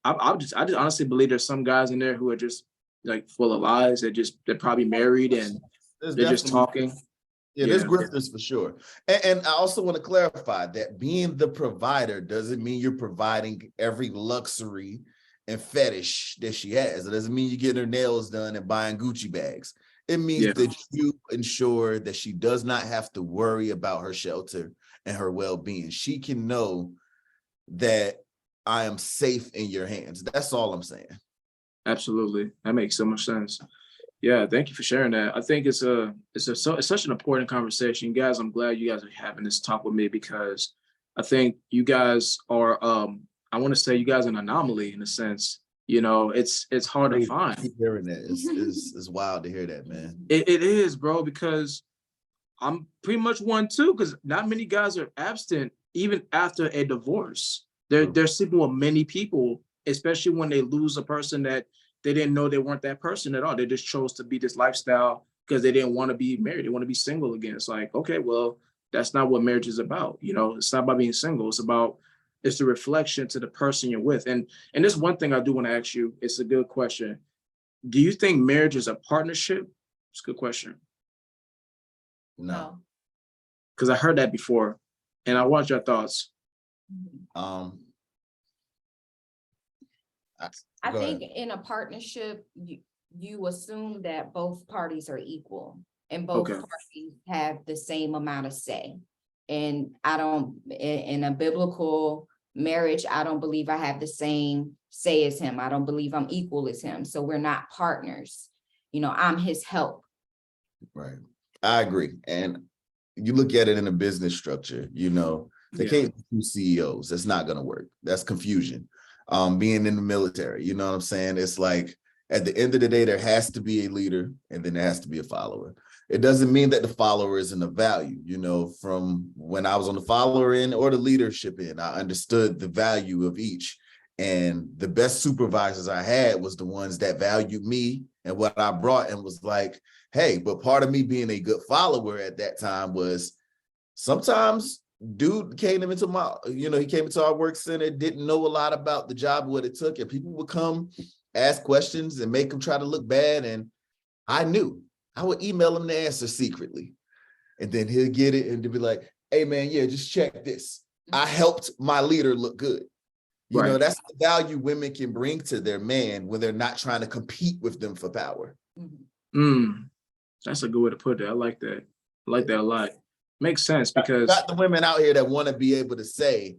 I just honestly believe there's some guys in there who are just like full of lies. They're probably married and they're just talking. Yeah, there's grifters for sure. And I also want to clarify that being the provider doesn't mean you're providing every luxury and fetish that she has. It doesn't mean you're getting her nails done and buying Gucci bags. It means that you ensure that she does not have to worry about her shelter and her well-being. She can know that I am safe in your hands. That's all I'm saying. Absolutely. That makes so much sense. Yeah, thank you for sharing that. I think it's such an important conversation. Guys, I'm glad you guys are having this talk with me, because I think you guys are I want to say you guys are an anomaly in a sense. You know, it's hard to find. Keep hearing that. It's wild to hear that, man. It is, bro, because I'm pretty much one too, because not many guys are abstinent even after a divorce. They're sleeping with many people, especially when they lose a person that they didn't know they weren't that person at all. They just chose to be this lifestyle because they didn't want to be married. They want to be single again. It's like, okay, well, that's not what marriage is about. You know, it's not about being single. It's a reflection to the person you're with. And this one thing I do want to ask you, it's a good question. Do you think marriage is a partnership? It's a good question. No. Because I heard that before, and I want your thoughts. I think in a partnership, you assume that both parties are equal and both parties have the same amount of say. And in a biblical marriage, I don't believe I have the same say as him. I don't believe I'm equal as him. So we're not partners. You know, I'm his help. Right. I agree. And you look at it in a business structure, you know, they can't be two CEOs. That's not going to work. That's confusion. Being in the military, you know what I'm saying? It's like, at the end of the day, there has to be a leader and then there has to be a follower. It doesn't mean that the follower isn't of value. You know, from when I was on the follower end or the leadership end, I understood the value of each. And the best supervisors I had was the ones that valued me and what I brought, and was like, hey, but part of me being a good follower at that time was sometimes dude came into he came into our work center, didn't know a lot about the job, what it took, and people would come ask questions and make him try to look bad. And I knew I would email him the answer secretly. And then he'll get it and they'll be like, hey man, yeah, just check this. I helped my leader look good. You know, that's the value women can bring to their man when they're not trying to compete with them for power. That's a good way to put it. I like that. I like that a lot. Makes sense because got the women out here that want to be able to say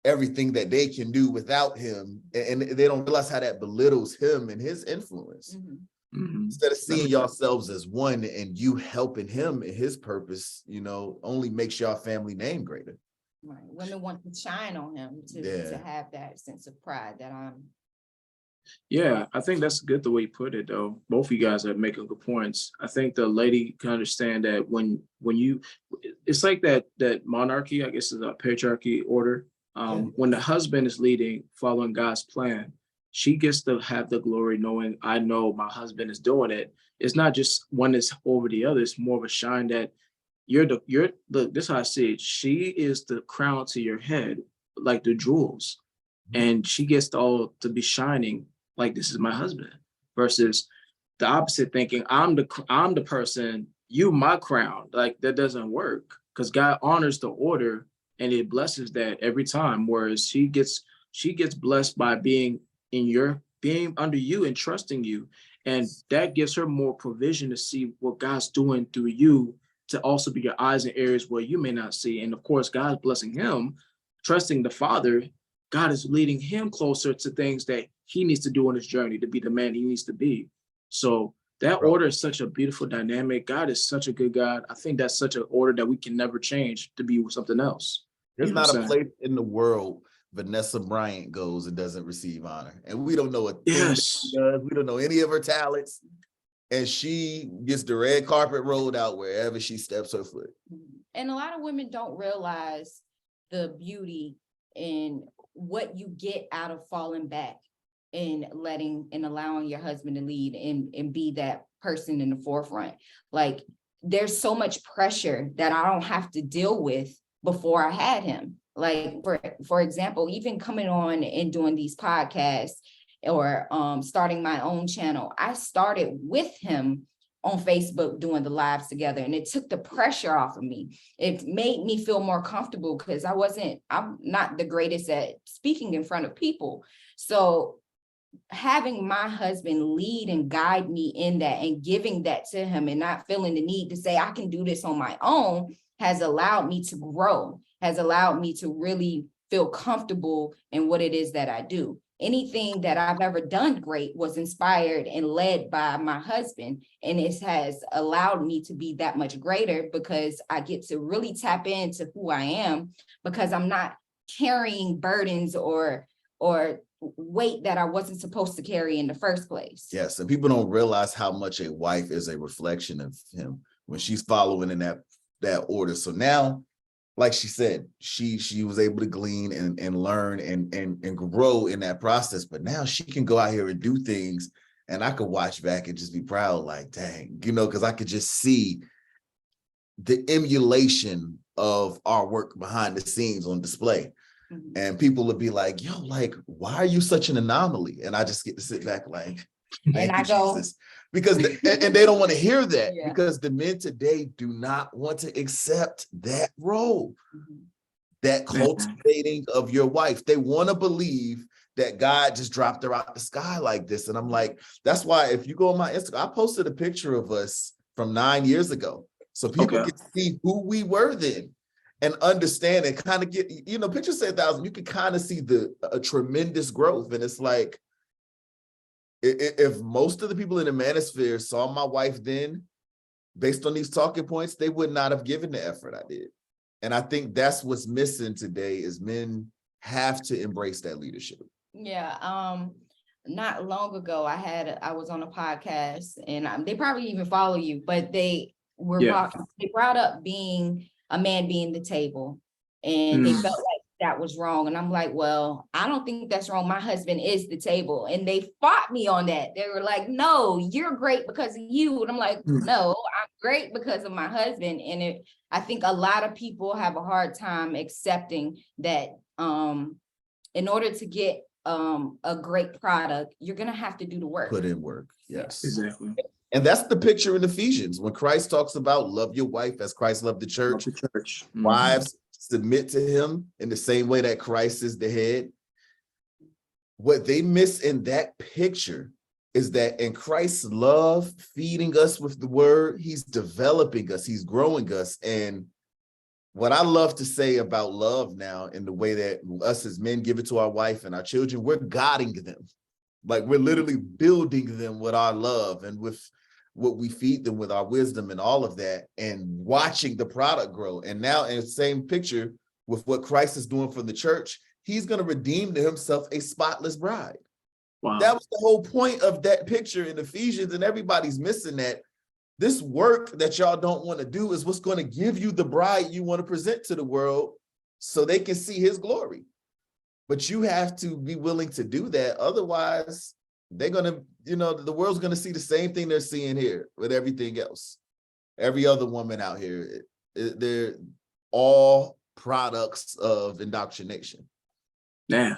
everything that they can do without him, and they don't realize how that belittles him and his influence. Instead of seeing yourselves as one and you helping him in his purpose, only makes your family name greater. Right. Women want to shine on him to have that sense of pride that I'm. Yeah, I think that's good the way you put it, though. Both of you guys are making good points. I think the lady can understand that when you, it's like that monarchy, I guess is a patriarchy order. When the husband is leading, following God's plan, she gets to have the glory knowing, I know my husband is doing it. It's not just one is over the other. It's more of a shine that this is how I see it. She is the crown to your head, like the jewels. And she gets to be shining like this is my husband, versus the opposite thinking, I'm the person, you my crown. Like that doesn't work, because God honors the order and it blesses that every time. Whereas she gets blessed by being under you and trusting you. And that gives her more provision to see what God's doing through you, to also be your eyes in areas where you may not see. And of course, God's blessing him, trusting the Father. God is leading him closer to things that he needs to do on his journey to be the man he needs to be. So that order is such a beautiful dynamic. God is such a good God. I think that's such an order that we can never change to be something else. There's not a place in the world Vanessa Bryant goes and doesn't receive honor. And we don't know a thing that she does. We don't know any of her talents. And she gets the red carpet rolled out wherever she steps her foot. And a lot of women don't realize the beauty in what you get out of falling back and allowing your husband to lead and be that person in the forefront. Like there's so much pressure that I don't have to deal with before I had him. Like for example, even coming on and doing these podcasts or starting my own channel, I started with him on Facebook doing the lives together, and it took the pressure off of me. It made me feel more comfortable because I'm not the greatest at speaking in front of people. So having my husband lead and guide me in that and giving that to him and not feeling the need to say I can do this on my own has allowed me to grow, has allowed me to really feel comfortable in what it is that I do. Anything that I've ever done great was inspired and led by my husband. And it has allowed me to be that much greater because I get to really tap into who I am, because I'm not carrying burdens or weight that I wasn't supposed to carry in the first place. Yes, and people don't realize how much a wife is a reflection of him when she's following in that order. So now, like she said, she was able to glean and learn and grow in that process. But now she can go out here and do things, and I could watch back and just be proud, like, dang, because I could just see the emulation of our work behind the scenes on display. And people would be like, yo, like, why are you such an anomaly? And I just get to sit back like, thank you, Jesus. Because and they don't want to hear that because the men today do not want to accept that role, that cultivating of your wife. They want to believe that God just dropped her out the sky like this. And I'm like, that's why if you go on my Instagram, I posted a picture of us from 9 years ago. So people can see who we were then and understand and kind of get, picture say 1,000, you can kind of see a tremendous growth. And it's like, if most of the people in the manosphere saw my wife then, based on these talking points, they would not have given the effort I did. And I think that's what's missing today is men have to embrace that leadership. Yeah. Not long ago, I was on a podcast, and they probably even follow you, but they brought up being a man being the table. And they felt like that was wrong. And I'm like, well, I don't think that's wrong. My husband is the table. And they fought me on that. They were like, no, you're great because of you. And I'm like, no, I'm great because of my husband. And I think a lot of people have a hard time accepting that in order to get a great product, you're gonna have to do the work. Put in work. Yes. Exactly. And that's the picture in Ephesians when Christ talks about love your wife as Christ loved the church. Love the church. Wives, submit to him in the same way that Christ is the head. What they miss in that picture is that in Christ's love, feeding us with the word, he's developing us, he's growing us. And what I love to say about love now in the way that us as men give it to our wife and our children, we're guiding them. Like we're literally building them with our love and with what we feed them with our wisdom and all of that, and watching the product grow. And now in the same picture with what Christ is doing for the church, he's going to redeem to himself a spotless bride. Wow. That was the whole point of that picture in Ephesians, and everybody's missing that. This work that y'all don't want to do is what's going to give you the bride you want to present to the world so they can see his glory. But you have to be willing to do that. Otherwise, they're going to, the world's going to see the same thing they're seeing here with everything else. Every other woman out here, they're all products of indoctrination. Yeah,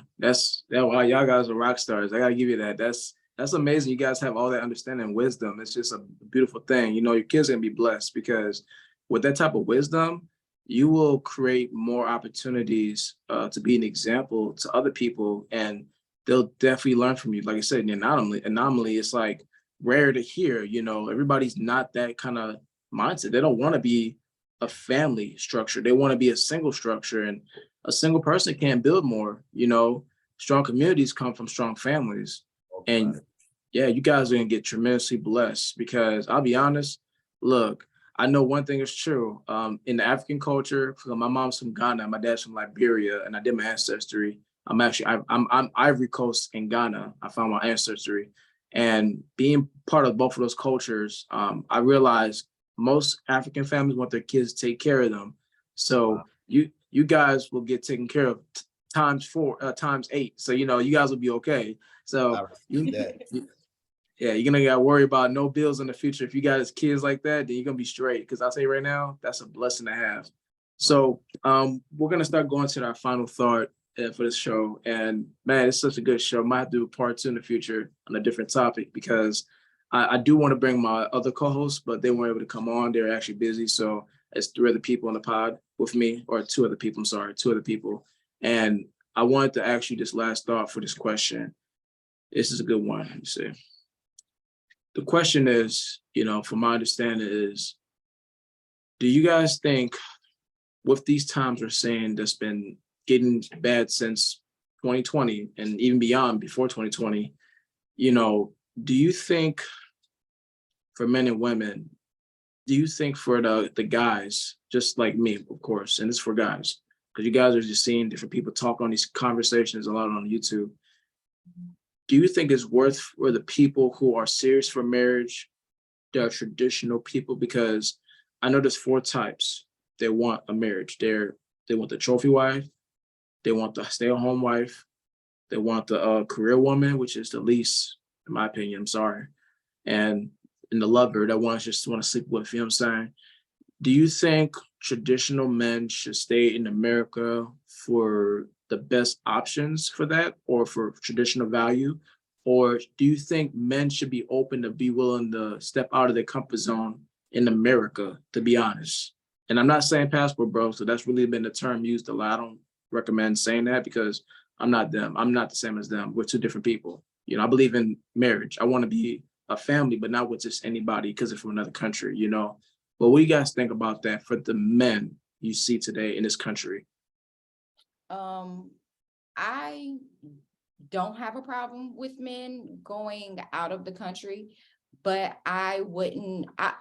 wow, y'all guys are rock stars. I gotta give you that. That's amazing. You guys have all that understanding and wisdom. It's just a beautiful thing. Your kids are gonna be blessed because with that type of wisdom, you will create more opportunities to be an example to other people, and they'll definitely learn from you. Like I said, the anomaly is like rare to hear. Everybody's not that kind of mindset. They don't want to be a family structure. They want to be a single structure, and a single person can't build more. Strong communities come from strong families. And yeah, you guys are gonna get tremendously blessed because I'll be honest, look, I know one thing is true. In the African culture, my mom's from Ghana, my dad's from Liberia, and I did my ancestry. I'm Ivory Coast in Ghana. I found my ancestry, and being part of both of those cultures, I realized most African families want their kids to take care of them. So you guys will get taken care of times 8. So you guys will be okay. So yeah, you're gonna gotta worry about no bills in the future. If you got kids like that, then you're gonna be straight. Because I'll tell you right now, that's a blessing to have. So we're gonna start going to our final thought for this show. And man, it's such a good show. Might have to do part 2 in the future on a different topic because I do want to bring my other co-hosts, but they weren't able to come on. They're actually busy. So it's 3 other people on the pod with me, or 2 other people. I'm sorry, 2 other people. And I wanted to ask you this last thought for this question. This is a good one. Let me see. The question is, from my understanding is, do you guys think with these times we're saying that's been getting bad since 2020 and even beyond before 2020, do you think for men and women, do you think for the guys, just like me, of course, and it's for guys, because you guys are just seeing different people talk on these conversations a lot on YouTube. Do you think it's worth for the people who are serious for marriage, the traditional people? Because I know there's 4 types. They want a marriage. They want the trophy wife. They want the stay-at-home wife. They want the career woman, which is the least, in my opinion. I'm sorry. And the lover that just want to sleep with. You know what I'm saying? Do you think traditional men should stay in America for the best options for that, or for traditional value? Or do you think men should be open to be willing to step out of their comfort zone in America, to be honest? And I'm not saying passport bro, so that's really been the term used a lot. I don't recommend saying that because I'm not them. I'm not the same as them. We're 2 different people. I believe in marriage. I want to be a family, but not with just anybody because they're from another country, But what do you guys think about that for the men you see today in this country? I don't have a problem with men going out of the country, but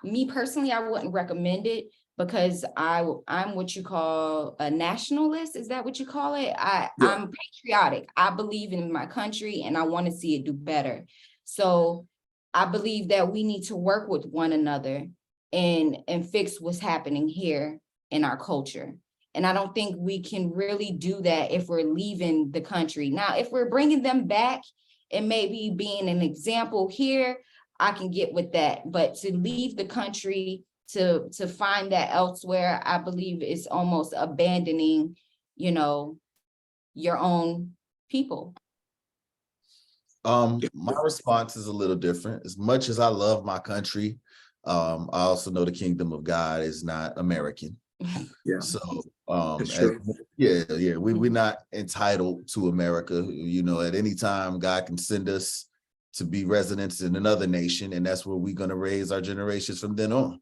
me personally, I wouldn't recommend it because I'm what you call a nationalist. Is that what you call it? I'm patriotic. I believe in my country and I want to see it do better. So I believe that we need to work with one another and fix what's happening here in our culture. And I don't think we can really do that if we're leaving the country. Now, if we're bringing them back and maybe being an example here, I can get with that. But to leave the country to find that elsewhere, I believe is almost abandoning, you know, your own people. My response is a little different. As much as I love my country, I also know the kingdom of God is not American. Yeah. So we're not entitled to America. You know, at any time God can send us to be residents in another nation, and that's where we're going to raise our generations from then on.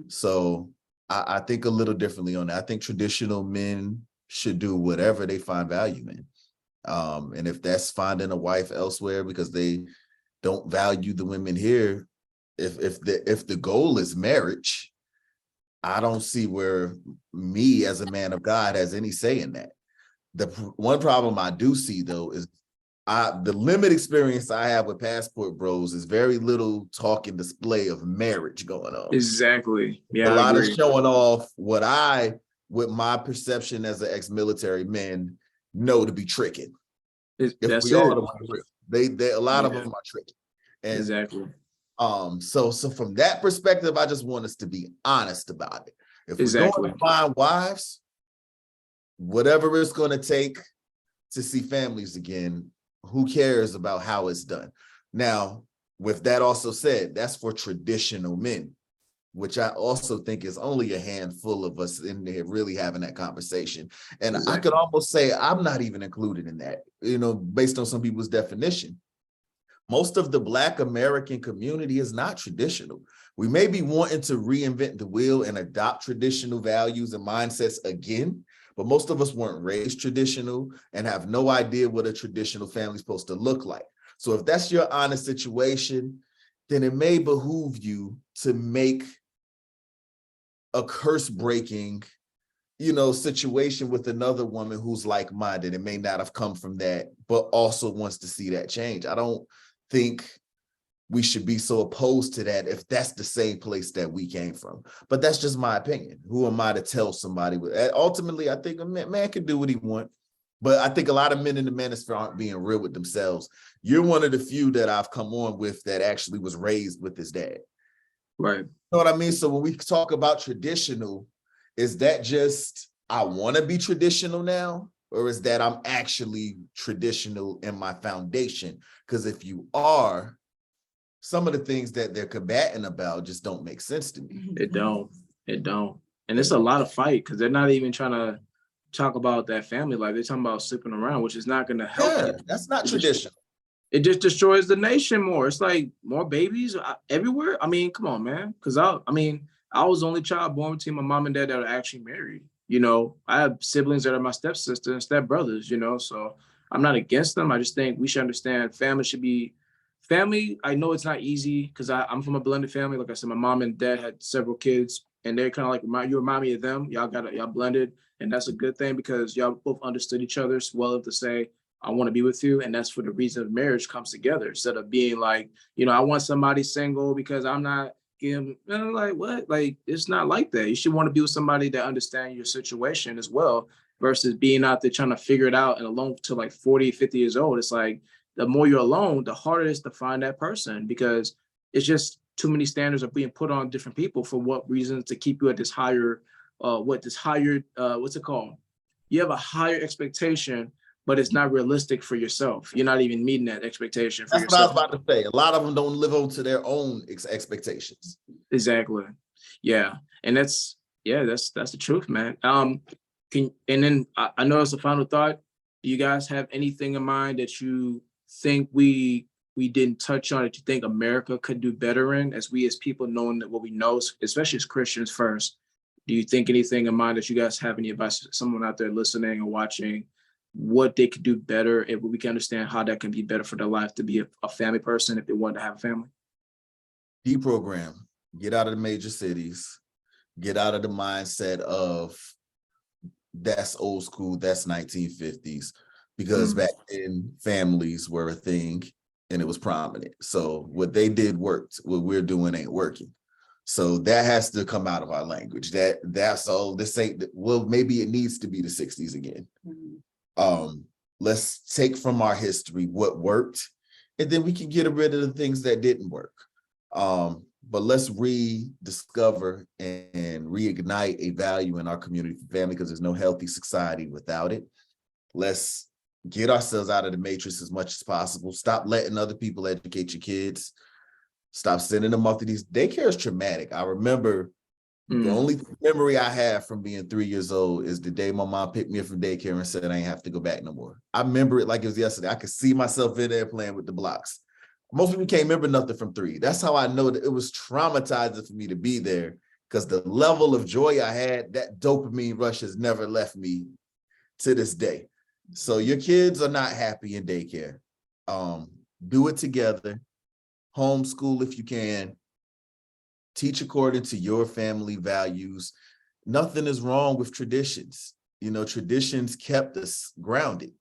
So I think a little differently on that. I think traditional men should do whatever they find value in. And if that's finding a wife elsewhere because they don't value the women here, if the goal is marriage, I don't see where me as a man of God has any say in that. The one problem I do see though is the limited experience I have with Passport Bros is very little talk and display of marriage going on. Exactly. Yeah, a lot I of agree. showing off what I, with my perception as an ex-military man, know to be tricking. That's we all it. the way real. They a lot of them are tricky. And exactly. So from that perspective, I just want us to be honest about it. If we're Exactly. going to find wives, whatever it's going to take to see families again, who cares about how it's done? Now, with that also said, that's for traditional men, which I also think is only a handful of us in there really having that conversation. And Exactly. I could almost say I'm not even included in that, you know, based on some people's definition. Most of the Black American community is not traditional. We may be wanting to reinvent the wheel and adopt traditional values and mindsets again, but most of us weren't raised traditional and have no idea what a traditional family is supposed to look like. So if that's your honest situation, then it may behoove you to make a curse breaking, you know, situation with another woman who's like-minded. It may not have come from that, but also wants to see that change. I don't think we should be so opposed to that if that's the same place that we came from. But that's just my opinion. Who am I to tell somebody? Ultimately, I think a man can do what he wants. But I think a lot of men in the manosphere aren't being real with themselves. You're one of the few that I've come on with that actually was raised with his dad. Right. You know what I mean? So when we talk about traditional, is that just I want to be traditional now? Or is that I'm actually traditional in my foundation? Because if you are, some of the things that they're combating about just don't make sense to me. It don't. And it's a lot of fight because they're not even trying to talk about that family life. They're talking about sleeping around, which is not going to help you. That's not traditional. It just destroys the nation more. It's like more babies everywhere. I mean, come on, man. Because I was the only child born between my mom and dad that are actually married. You know, I have siblings that are my stepsister and stepbrothers, you know, so I'm not against them. I just think we should understand family should be family. I know it's not easy because I'm from a blended family. Like I said, my mom and dad had several kids and they're kind of like, you remind me of them. Y'all blended. And that's a good thing because y'all both understood each other well enough to say, I want to be with you. And that's for the reason of marriage comes together instead of being like, you know, I want somebody single because I'm not getting, like, what? Like, it's not like that. You should want to be with somebody that understands your situation as well versus being out there trying to figure it out and alone till like 40, 50 years old. It's like, the more you're alone, the harder it is to find that person because it's just too many standards are being put on different people for what reasons to keep you at this higher, what's it called? You have a higher expectation, but it's not realistic for yourself. You're not even meeting that expectation for That's yourself. what I was about to say. A lot of them don't live up to their own expectations. Exactly. Yeah. And that's the truth, man. I know it's a final thought. Do you guys have anything in mind that you think we didn't touch on that you think America could do better in as people knowing that what we know, especially as Christians first? Do you think anything in mind that you guys have any advice to someone out there listening or watching what they could do better and we can understand how that can be better for their life to be a family person if they want to have a family? Deprogram, get out of the major cities, get out of the mindset of that's old school, that's 1950s, because back then families were a thing and it was prominent. So what they did worked, what we're doing ain't working. So that has to come out of our language. That's all. This ain't, well, maybe it needs to be the 60s again. Let's take from our history what worked, and then we can get rid of the things that didn't work. But let's rediscover and reignite a value in our community family, because there's no healthy society without it. Let's get ourselves out of the matrix as much as possible. Stop letting other people educate your kids. Stop sending them off to these. Daycare is traumatic. I remember the only memory I have from being 3 years old is the day my mom picked me up from daycare and said I ain't have to go back no more. I remember it like it was yesterday. I could see myself in there playing with the blocks. Most people can't remember nothing from 3. That's how I know that it was traumatizing for me to be there, because the level of joy I had, that dopamine rush has never left me to this day. So your kids are not happy in daycare. Do it together. Homeschool if you can. Teach according to your family values. Nothing is wrong with traditions. You know, traditions kept us grounded.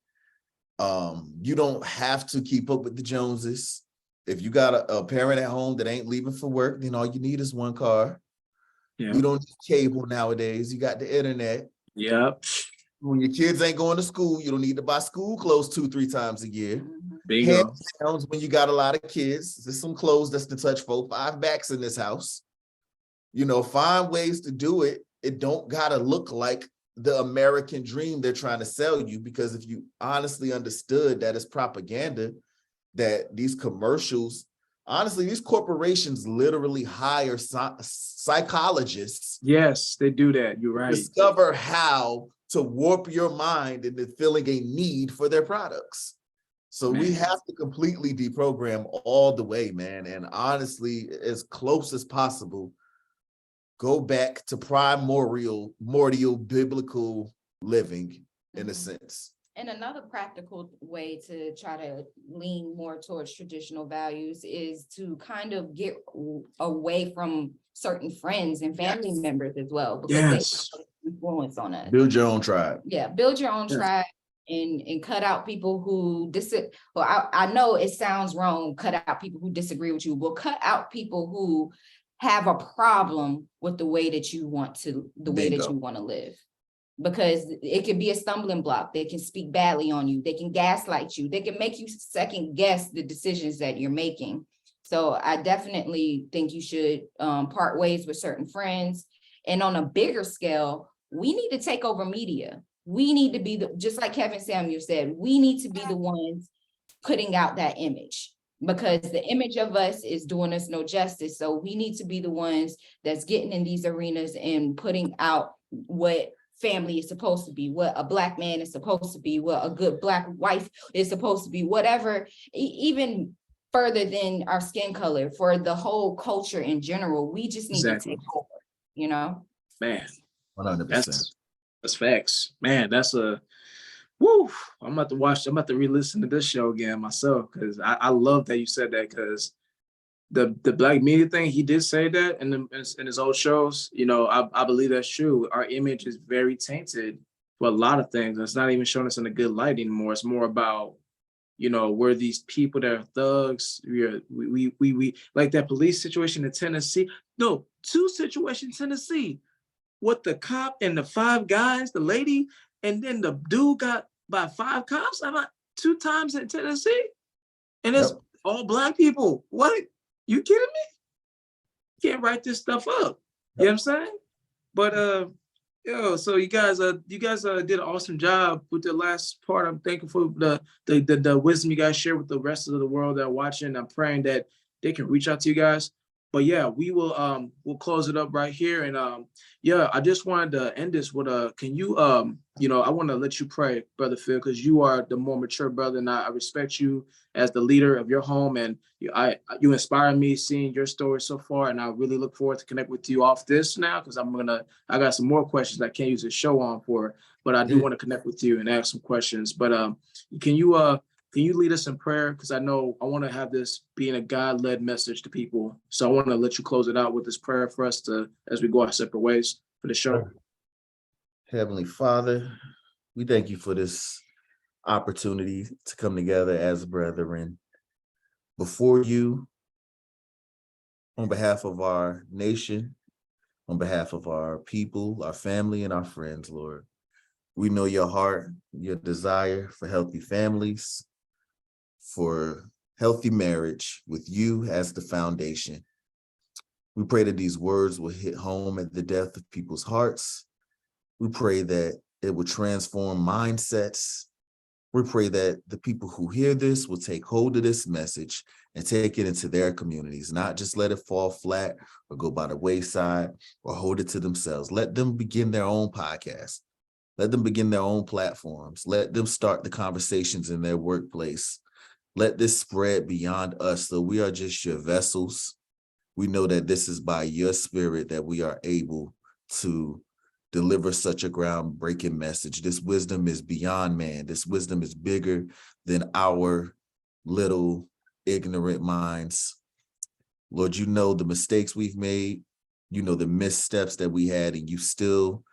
You don't have to keep up with the Joneses. If you got a parent at home that ain't leaving for work, then all you need is one car. Yeah. You don't need cable nowadays. You got the internet. Yep. When your kids ain't going to school, you don't need to buy school clothes 2-3 times a year. Bingo. Hands down, when you got a lot of kids, there's some clothes that's to touch 4-5 backs in this house. You know, find ways to do it. It don't gotta look like the American dream they're trying to sell you, because if you honestly understood that it's propaganda, that these commercials, honestly, these corporations literally hire psychologists. Yes, they do that. You're right. Discover how to warp your mind into feeling a need for their products. So we have to completely deprogram all the way, man. And honestly, as close as possible, go back to primordial biblical living in a sense. And another practical way to try to lean more towards traditional values is to kind of get away from certain friends and family members as well, because they have influence on us. Build your own tribe. Yeah, build your own tribe and cut out people who I know it sounds wrong, cut out people who disagree with you. Well, cut out people who have a problem with the way that you want to live. Because it can be a stumbling block. They can speak badly on you. They can gaslight you. They can make you second guess the decisions that you're making. So I definitely think you should part ways with certain friends. And on a bigger scale, we need to take over media. We need to be just like Kevin Samuel said, we need to be the ones putting out that image, because the image of us is doing us no justice. So we need to be the ones that's getting in these arenas and putting out what family is supposed to be, what a Black man is supposed to be, what a good Black wife is supposed to be, whatever, even further than our skin color, for the whole culture in general. We just need to take over, you know? Man, 100%. That's facts. Man, that's a woo. I'm about to re-listen to this show again myself, because I love that you said that, because the Black media thing, he did say that in his old shows. You know, I believe that's true. Our image is very tainted for a lot of things. It's not even showing us in a good light anymore. It's more about, you know, we're these people that are thugs. We like that police situation in Tennessee. No, 2 situations in Tennessee with the cop and the 5 guys, the lady, and then the dude got by 5 cops. I'm like 2 times in Tennessee, and it's all Black people. What? You kidding me? Can't write this stuff up. You know what I'm saying? But so you guys did an awesome job with the last part. I'm thankful for the wisdom you guys share with the rest of the world that are watching. I'm praying that they can reach out to you guys. But yeah, we'll close it up right here. And I just wanted to end this with can you I want to let you pray, Brother Phil, because you are the more mature brother, and I respect you as the leader of your home, and you inspire me seeing your story so far, and I really look forward to connect with you off this now, because I got some more questions I can't use the show on for, but I do want to connect with you and ask some questions. But can you lead us in prayer? Because I know I want to have this being a God-led message to people. So I want to let you close it out with this prayer for us as we go our separate ways for the show. Heavenly Father, we thank you for this opportunity to come together as brethren before you, on behalf of our nation, on behalf of our people, our family, and our friends, Lord. We know your heart, your desire for healthy families, for healthy marriage with you as the foundation. We pray that these words will hit home at the depth of people's hearts. We pray that it will transform mindsets. We pray that the people who hear this will take hold of this message and take it into their communities, not just let it fall flat or go by the wayside or hold it to themselves. Let them begin their own podcast. Let them begin their own platforms. Let them start the conversations in their workplace. Let this spread beyond us, so we are just your vessels. We know that this is by your spirit that we are able to deliver such a groundbreaking message. This wisdom is beyond man. This wisdom is bigger than our little ignorant minds. Lord, you know the mistakes we've made. You know the missteps that we had, and you still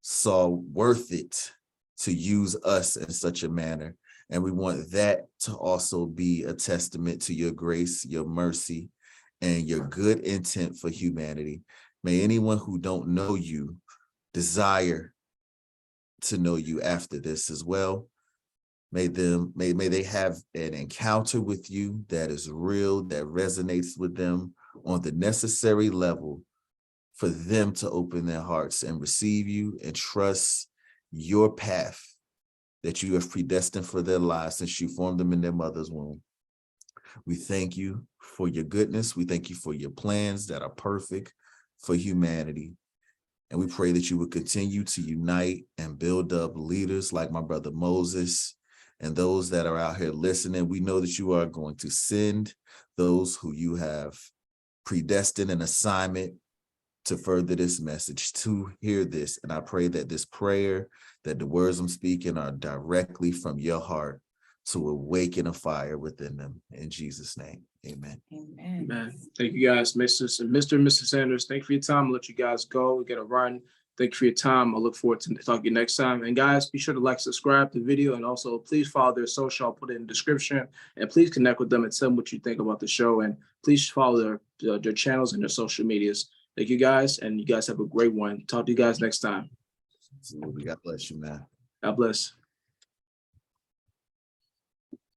saw worth it to use us in such a manner. And we want that to also be a testament to your grace, your mercy, and your good intent for humanity. May anyone who don't know you desire to know you after this as well. May they have an encounter with you that is real, that resonates with them on the necessary level for them to open their hearts and receive you and trust your path that you have predestined for their lives since you formed them in their mother's womb. We thank you for your goodness. We thank you for your plans that are perfect for humanity. And we pray that you would continue to unite and build up leaders like my brother Moses and those that are out here listening. We know that you are going to send those who you have predestined an assignment to further this message, to hear this. And I pray that this prayer, that the words I'm speaking are directly from your heart to awaken a fire within them. In Jesus' name, amen. Amen. Man, thank you guys, Mr. and Mr. Sanders. Thank you for your time. I'll let you guys go. We got to run. Thank you for your time. I look forward to talking to you next time. And guys, be sure to like, subscribe to the video, and also please follow their social. I'll put it in the description. And please connect with them and tell them what you think about the show. And please follow their channels and their social medias. Thank you guys, and you guys have a great one. Talk to you guys next time. Absolutely. God bless you, man. God bless.